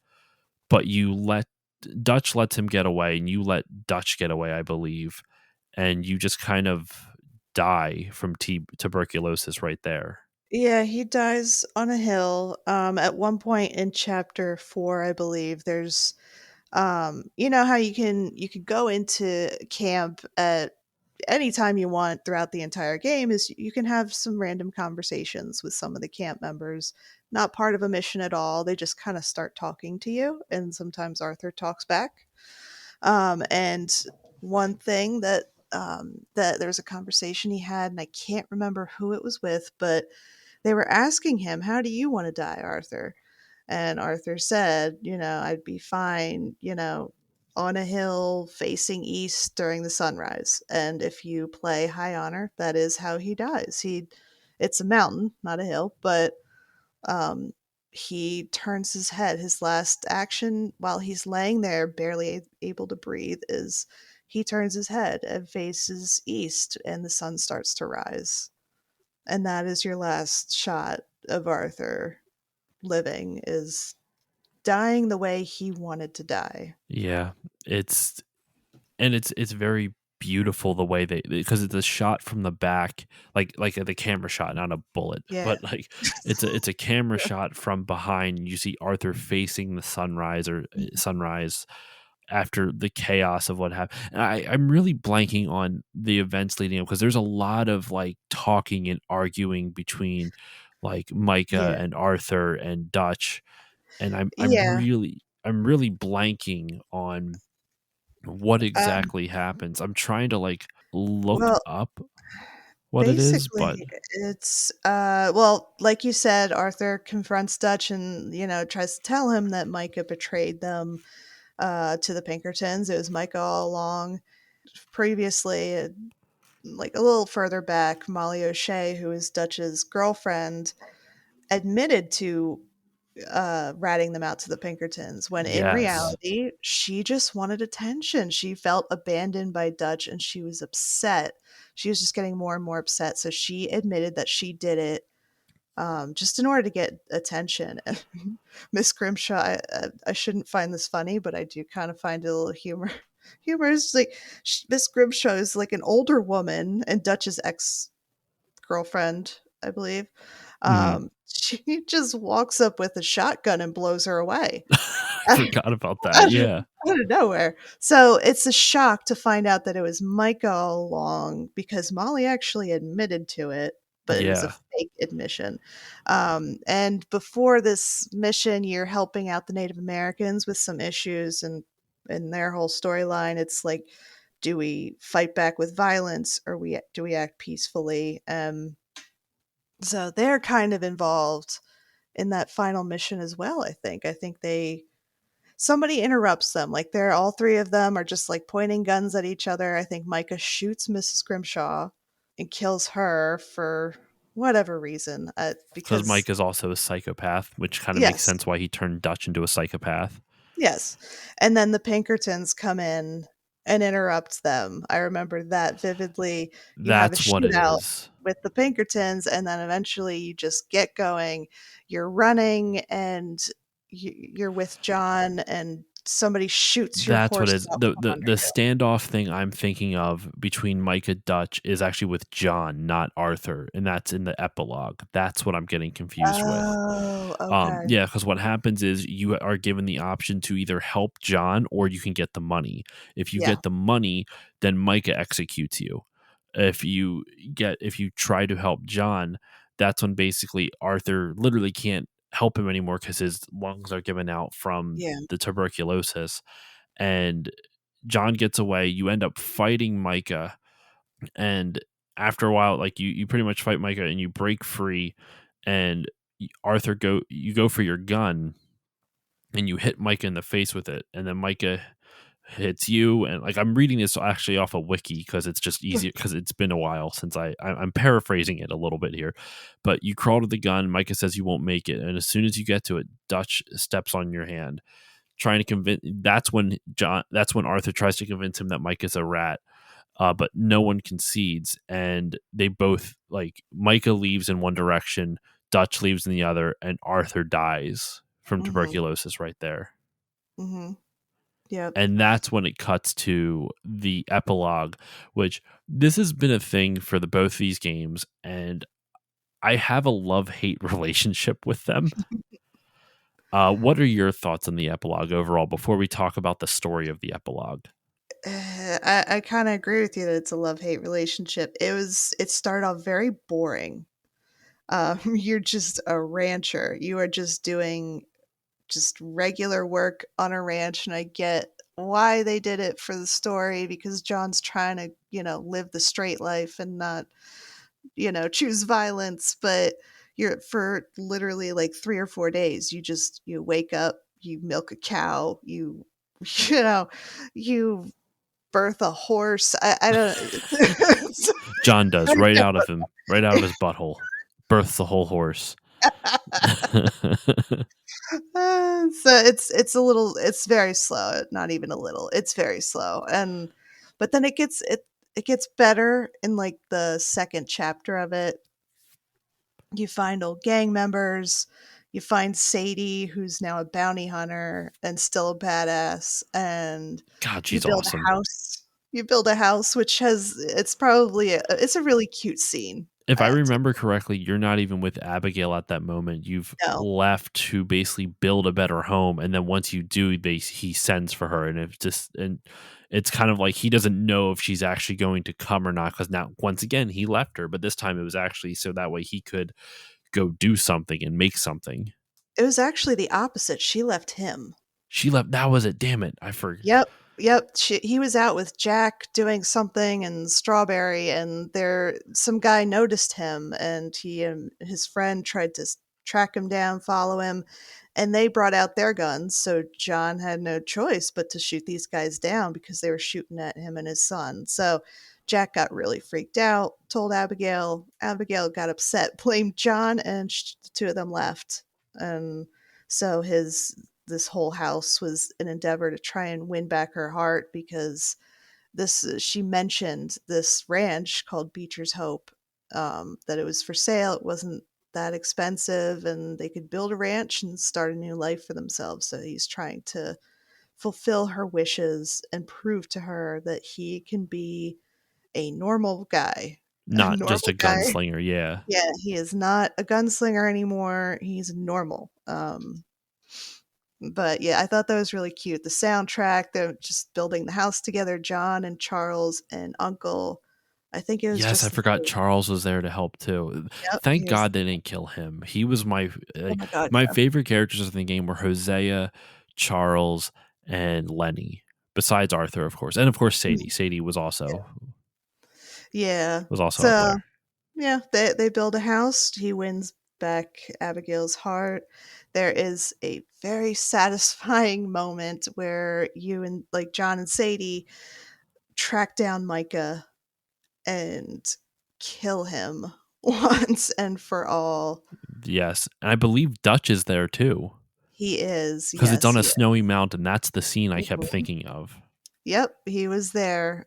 but you let Dutch lets him get away and you let Dutch get away, I believe, and you just kind of die from tuberculosis right there. Yeah, he dies on a hill. At one point in chapter 4, I believe, there's you know how you could go into camp at any time you want throughout the entire game, is you can have some random conversations with some of the camp members, not part of a mission at all. They just kind of start talking to you, and sometimes Arthur talks back. And one thing that there was a conversation he had, and I can't remember who it was with, but they were asking him, "How do you want to die, Arthur?" And Arthur said, "I'd be fine, on a hill facing east during the sunrise." And if you play high honor, that is how he dies. It's a mountain, not a hill, but um, he turns his head. His last action while he's laying there, barely able to breathe, is he turns his head and faces east, and the sun starts to rise. And that is your last shot of Arthur living, is dying the way he wanted to die. Yeah, it's it's very beautiful the way they, because it's a shot from the back, like the camera shot, not a bullet, Yeah. but like it's a camera shot from behind. You see Arthur facing the sunrise, or sunrise, after the chaos of what happened. And I'm really blanking on the events leading up, because there's a lot of like talking and arguing between like Micah Yeah. and Arthur and Dutch, and Yeah. I'm really blanking on what Um, exactly happens. I'm trying to like look well, up. what it is, but Basically, it's, well, like you said, Arthur confronts Dutch and, tries to tell him that Micah betrayed them, to the Pinkertons. It was Micah all along. Previously, like a little further back, Molly O'Shea, who is Dutch's girlfriend, admitted to ratting them out to the Pinkertons when in yes, reality, she just wanted attention. She felt abandoned by Dutch and she was upset. She was just getting more and more upset. So she admitted that she did it just in order to get attention. Miss Grimshaw, I shouldn't find this funny, but I do kind of find it a little humorous. Like Miss Grimshaw is like an older woman and Dutch's ex girlfriend, I believe. mm. She just walks up with a shotgun and blows her away. I forgot about that. Out of Yeah, nowhere. So it's a shock to find out that it was Micah all along because Molly actually admitted to it, but it was a yeah, fake admission. And before this mission, you're helping out the Native Americans with some issues and in their whole storyline. It's like, do we fight back with violence or do we act peacefully? So they're kind of involved in that final mission as well. I think they somebody interrupts them. Like they're all three of them are just like pointing guns at each other. I think Micah shoots Mrs. Grimshaw and kills her for whatever reason. because Because Mike is also a psychopath, which kind of makes yes, sense why he turned Dutch into a psychopath. yes. And then the Pinkertons come in and interrupt them. I remember that vividly. You have a That's what it shootout is. with the Pinkertons, and then eventually you just get going. You're running, and you're with John, and somebody shoots your That's what horse it is. out from under The you. standoff thing I'm thinking of between Micah Dutch is actually with John, not Arthur, and that's in the epilogue. That's what I'm getting confused with. Oh, okay. Yeah, because what happens is you are given the option to either help John or you can get the money. If you Yeah, get the money, then Micah executes you. If you try to help John, that's when basically Arthur literally can't help him anymore because his lungs are given out from yeah. the tuberculosis, and John gets away. You end up fighting Micah, and after a while, like you pretty much fight Micah and you break free, and Arthur you go for your gun and you hit Micah in the face with it, and then Micah hits you. And like I'm reading this actually off a wiki because it's just easier because it's been a while since I'm paraphrasing it a little bit here, but you crawl to the gun. Micah says you won't make it, and as soon as you get to it, Dutch steps on your hand trying to convince. That's when Arthur tries to convince him that Mike is a rat, but no one concedes, and they both like Micah leaves in one direction, Dutch leaves in the other, and Arthur dies from Mhm, tuberculosis right there. mhm. Yep. And that's when it cuts to the epilogue, which this has been a thing for the both these games, and I have a love hate relationship with them. What are your thoughts on the epilogue overall before we talk about the story of the epilogue? I kinda agree with you that it's a love-hate relationship. It started off very boring. You're just a rancher. You are just doing just regular work on a ranch, and I get why they did it for the story because John's trying to, live the straight life and not, choose violence, but you're for literally like 3 or 4 days, you wake up, you milk a cow, you you know, you birth a horse. I don't John does right out of his butthole, births the whole horse. So it's very slow, not even a little. It's very slow. And but then it gets better in like the second chapter of it. You find old gang members, you find Sadie who's now a bounty hunter and still a badass, and God, you she's build awesome. a house. You build a house which has it's a really cute scene, If I I have to. remember correctly, you're not even with Abigail at that moment. You've No. left to basically build a better home, and then once you do, he sends for her, and it's kind of like he doesn't know if she's actually going to come or not because now once again he left her, but this time it was actually so that way he could go do something and make something. It was actually the opposite. She left him. She left. That was it. Damn it! I forgot. Yep. Yep, he was out with Jack doing something and Strawberry, and some guy noticed him, and he and his friend tried to track him down, follow him, and they brought out their guns. So John had no choice but to shoot these guys down because they were shooting at him and his son. So Jack got really freaked out, told Abigail. Abigail got upset, blamed John, and the two of them left. And so his this whole house was an endeavor to try and win back her heart because this she mentioned this ranch called Beecher's Hope, that it was for sale. It wasn't that expensive, and they could build a ranch and start a new life for themselves. So he's trying to fulfill her wishes and prove to her that he can be a normal guy. A Not just normal a guy. gunslinger. Yeah. Yeah, he is not a gunslinger anymore. He's normal. But yeah, I thought that was really cute. The soundtrack, they're just building the house together, John and Charles and Uncle. I think it was Yes, I just the forgot two. Charles was there to help too. Yep, Thank he was. God they didn't kill him. He was my Oh like my god, my yeah. favorite characters in the game were Hosea, Charles, and Lenny. Besides Arthur, of course, and of course Sadie. Mhm. Sadie Yeah. Yeah. was also up So there. yeah, they build a house. He wins back Abigail's heart. There is a very satisfying moment where you and like John and Sadie track down Micah and kill him once and for all. Yes, and I believe Dutch is there too He is, because it's yes, on a he snowy mountain. That's the scene I kept mhm. thinking of. Yep, he was there.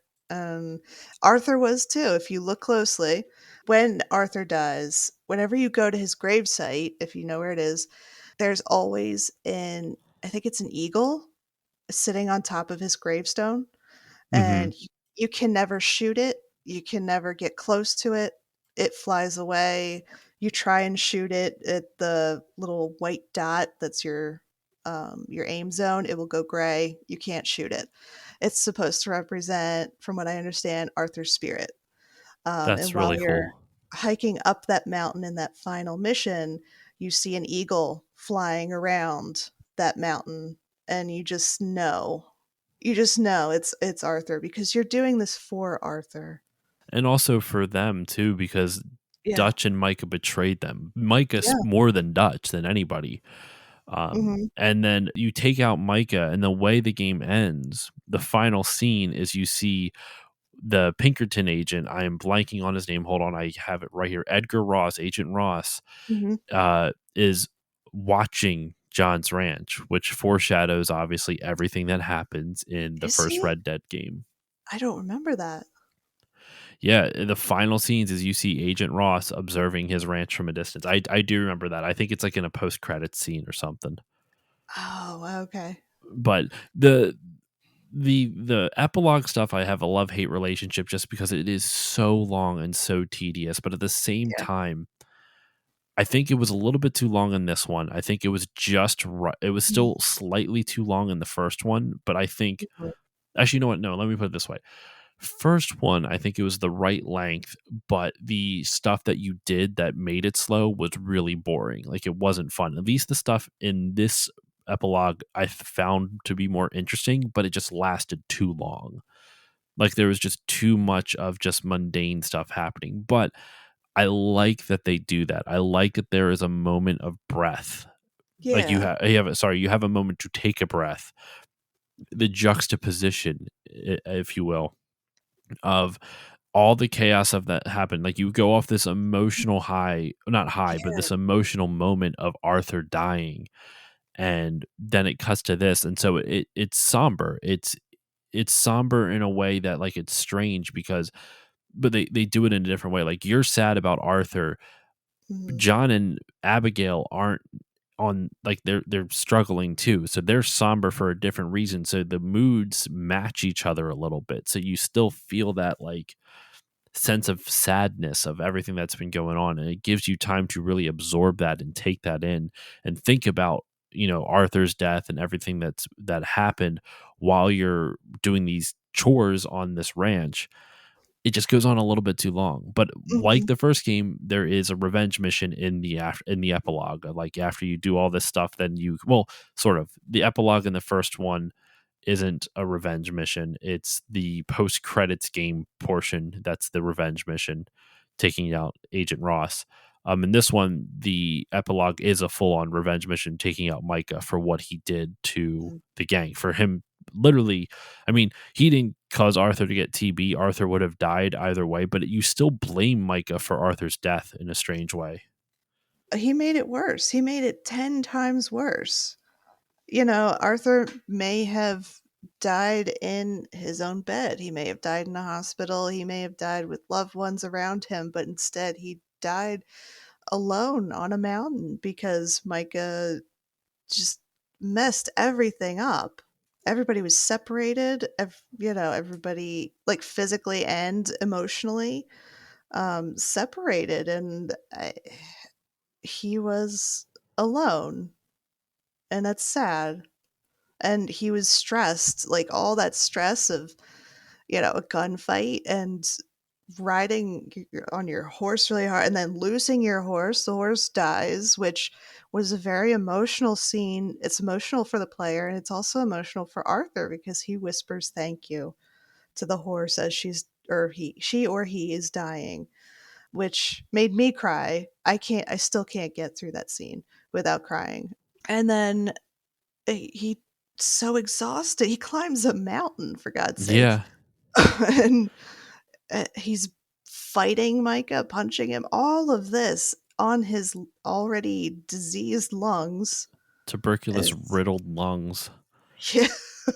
Arthur was too, if you look closely. When Arthur dies, whenever you go to his gravesite, if you know where it is, there's always I think it's an eagle sitting on top of his gravestone, Hmm. and you can never shoot it. You can never get close to it. It flies away. You try and shoot it at the little white dot that's your aim zone. It will go gray. You can't shoot it. It's supposed to represent, from what I understand, Arthur's spirit. And That's while really you're cool. hiking up that mountain in that final mission, you see an eagle flying around that mountain, and you just know it's Arthur because you're doing this for Arthur. And also for them too, because Yeah. Dutch and Micah betrayed them. Micah Yeah. more than Dutch than anybody. Mhm. And then you take out Micah, and the way the game ends, the final scene is you see the Pinkerton agent. I am blanking on his name. Hold on, I have it right here. Edgar Ross, Agent Ross, Mhm. is watching John's ranch, which foreshadows obviously everything that happens in the Is first he? Red Dead game. I don't remember that. Yeah, the final scenes is you see Agent Ross observing his ranch from a distance. I do remember that. I think it's like in a post credit scene or something. Oh, okay. But the epilogue stuff, I have a love hate relationship just because it is so long and so tedious. But at the same Yeah. time, I think it was a little bit too long in this one. I think it was just right. It was Mhm. still slightly too long in the first one, but I think Mhm. actually, you know what? No, let me put it this way. First one, I think it was the right length, but the stuff that you did that made it slow was really boring. Like it wasn't fun. At least the stuff in this epilogue I found to be more interesting, but it just lasted too long. Like there was just too much of just mundane stuff happening. But I like that they do that. I like that there is a moment of breath. Like Yeah. you have a moment to take a breath. The juxtaposition, if you will, of all the chaos of that happened. Like you go off this emotional high, not high, but Yeah. this emotional moment of Arthur dying, and then it cuts to this, and so it's somber. It's somber in a way that like it's strange because, but they do it in a different way. Like you're sad about Arthur. Mhm. John and Abigail aren't on, like they're struggling too, so they're somber for a different reason, so the moods match each other a little bit, so you still feel that like sense of sadness of everything that's been going on, and it gives you time to really absorb that and take that in and think about, Arthur's death and everything that happened while you're doing these chores on this ranch. It just goes on a little bit too long, but like Mhm. the first game, there is a revenge mission in in the epilogue. Like after you do all this stuff, then you, well, sort of the epilogue in the first one isn't a revenge mission. It's the post credits game portion that's the revenge mission, taking out Agent Ross. In this one, the epilogue is a full on revenge mission, taking out Micah for what he did to Mm. the gang. For him, literally, I mean, he didn't cause Arthur to get TB. Arthur would have died either way, but you still blame Micah for Arthur's death in a strange way. He made it worse. He made it 10 times worse. Arthur may have died in his own bed. He may have died in a hospital. He may have died with loved ones around him, but instead he died alone on a mountain because Micah just messed everything up. Everybody was separated, everybody, like, physically and emotionally, separated, and he was alone, and that's sad. And he was stressed, like all that stress of, a gunfight and riding on your horse really hard and then losing your horse. The horse dies, which was a very emotional scene. It's emotional for the player, and it's also emotional for Arthur because he whispers thank you to the horse as she or he is dying, which made me cry. I still can't get through that scene without crying. And then he's so exhausted. He climbs a mountain, for God's sake. Yeah, And he's fighting Micah, punching him, all of this on his already diseased lungs. tuberculosis It's, riddled lungs. yeah.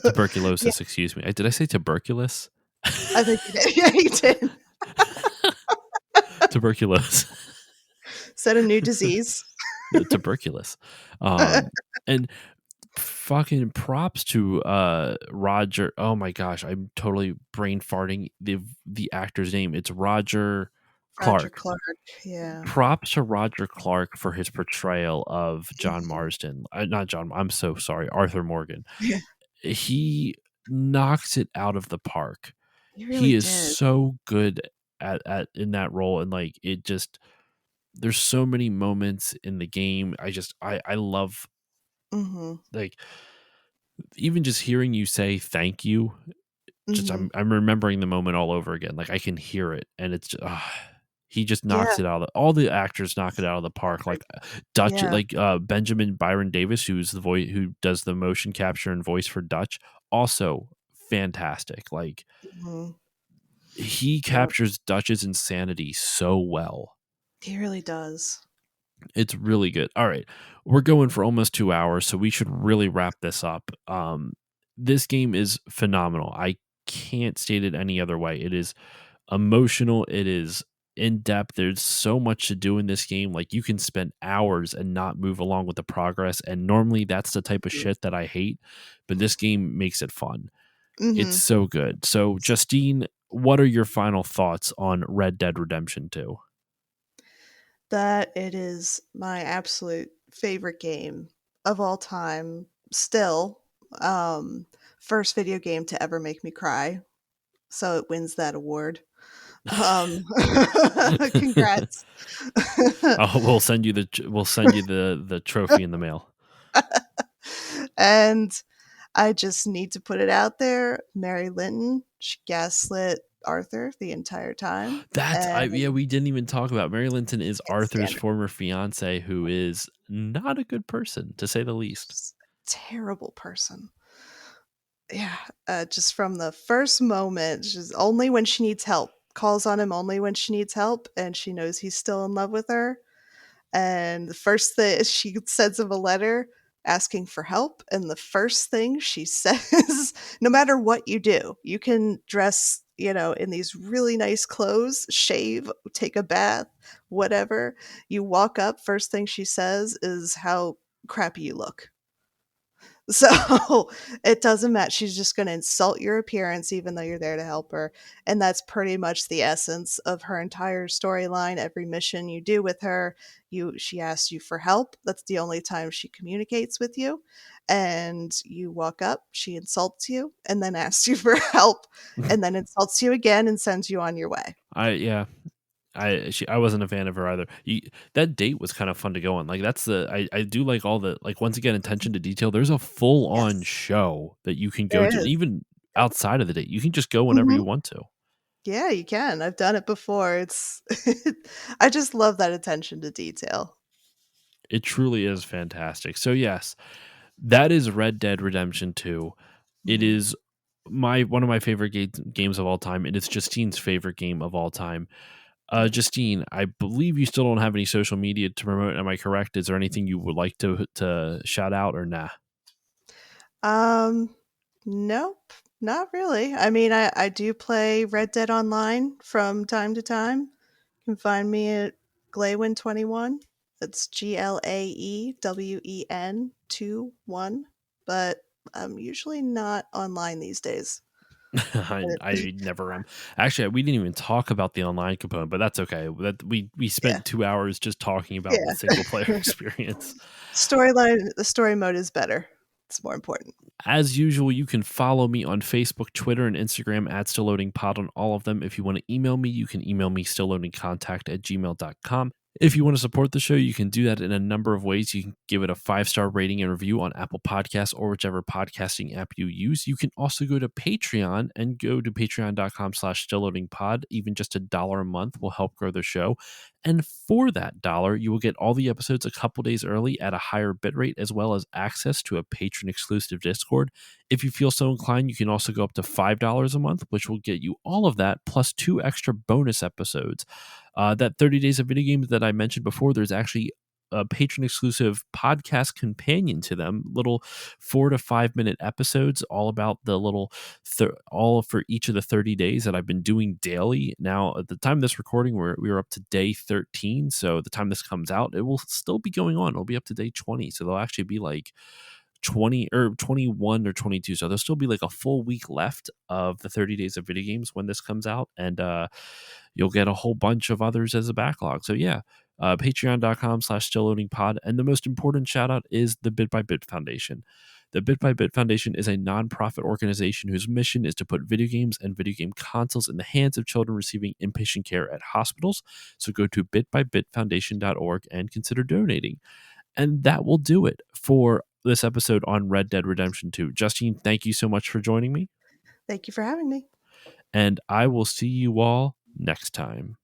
Yeah, Tuberculosis, excuse me. Did I say tuberculosis? I think he did. Yeah, he did. Tuberculosis. Is that a new disease? No, tuberculosis. And fucking props to Roger. Oh my gosh, I'm totally brain farting the actor's name. It's Roger Roger Clark. Clark. Yeah. Props to Roger Clark for his portrayal of John Mhm. Marsden. Not John. I'm so sorry, Arthur Morgan. Yeah, He knocks it out of the park. he really He is did. so good at in that role, and like it just there's so many moments in the game. I love, Mhm. like, even just hearing you say thank you. Just Mhm. I'm remembering the moment all over again. Like I can hear it, and it's just, he just Yeah, knocks it out of all the actors knock it out of the park. Like Dutch, yeah. like Benjamin Byron Davis, who's the voice who does the motion capture and voice for Dutch, also fantastic. Like Mhm. he Yep. captures Dutch's insanity so well. He really does. It's really good. All right. We're going for almost 2 hours, so we should really wrap this up. This game is phenomenal. I can't state it any other way. It is emotional, it is in depth. There's so much to do in this game. Like you can spend hours and not move along with the progress. And normally that's the type of Mhm. shit that I hate, but this game makes it fun. It's Mhm. so good. So, Justine, what are your final thoughts on Red Dead Redemption 2? That it is my absolute favorite game of all time. Still, um, first video game to ever make me cry, so it wins that award. Um, congrats. Oh, we'll send you the trophy in the mail. And I just need to put it out there. Mary Linton, she gaslit Arthur the entire time, Yeah, and we didn't even talk about Mary Linton is can't Arthur's stand her. former fiance, who is not a good person to say the least. She's a terrible person. Yeah, just from the first moment, she's only when she needs help, calls on him only when she needs help, and she knows he's still in love with her. And the first thing she sends him a letter asking for help, and the first thing she says, no matter what you do, you can dress, in these really nice clothes, shave, take a bath, whatever. You walk up, first thing she says is how crappy you look. So it doesn't matter. She's just going to insult your appearance, even though you're there to help her. And that's pretty much the essence of her entire storyline. Every mission you do with her, she asks you for help. That's the only time she communicates with you. And you walk up, she insults you, and then asks you for help, and then insults you again and sends you on your way. I Yeah. I wasn't a fan of her either. That date was kind of fun to go on. Like that's the I do like all the like once again attention to detail. There's a full on Yes, show that you can go there to, and is. even outside of the date, you can just go whenever you Mhm. want to. Yeah, you can. I've done it before. It's I just love that attention to detail. It truly is fantastic. So yes, that is Red Dead Redemption 2. It Mhm. is my one of my favorite games of all time, and it's Justine's favorite game of all time. Nice. Justine, I believe you still don't have any social media to promote. Am I correct? Is there anything you would like to shout out or nah? Um, nope, not really. I mean, I do play Red Dead Online from time to time. You can find me at Glawen21. That's GLAEWEN 21. But I'm usually not online these days. I never am. Actually, we didn't even talk about the online component, but that's okay. That we Yeah, spent 2 hours just talking about the yeah. single player experience. The story mode is better. It's more important. As usual, you can follow me on Facebook, Twitter, and Instagram at StillLoadingPod on all of them. If you want to email me, you can email me stillloadingcontact@gmail.com. If you want to support the show, you can do that in a number of ways. You can give it a 5-star rating and review on Apple Podcasts or whichever podcasting app you use. You can also go to Patreon and go to patreon.com/stillloadingpod. Even just $1 a month will help grow the show. And for that dollar, you will get all the episodes a couple days early at a higher bitrate, as well as access to a patron exclusive Discord. If you feel so inclined, you can also go up to $5 a month, which will get you all of that plus 2 extra bonus episodes. That 30 Days of Video Games that I mentioned before, there's actually a patron exclusive podcast companion to them, little 4 to 5 minute episodes, all about the little, all for each of the 30 days that I've been doing daily. Now, at the time of this recording, we're up to day 13. So the time this comes out, it will still be going on. It'll be up to day 20. So they'll actually be like 20 or 21 or 22. So there'll still be like a full week left of the 30 days of video games when this comes out. And you'll get a whole bunch of others as a backlog. So yeah, patreon.com/stillloadingpod. And the most important shout out is the Bit by Bit Foundation. The Bit by Bit Foundation is a nonprofit organization whose mission is to put video games and video game consoles in the hands of children receiving inpatient care at hospitals. So go to bitbybitfoundation.org and consider donating. And that will do it for this episode on Red Dead Redemption 2. Justine, thank you so much for joining me, Thank you for having me. and I will see you all next time.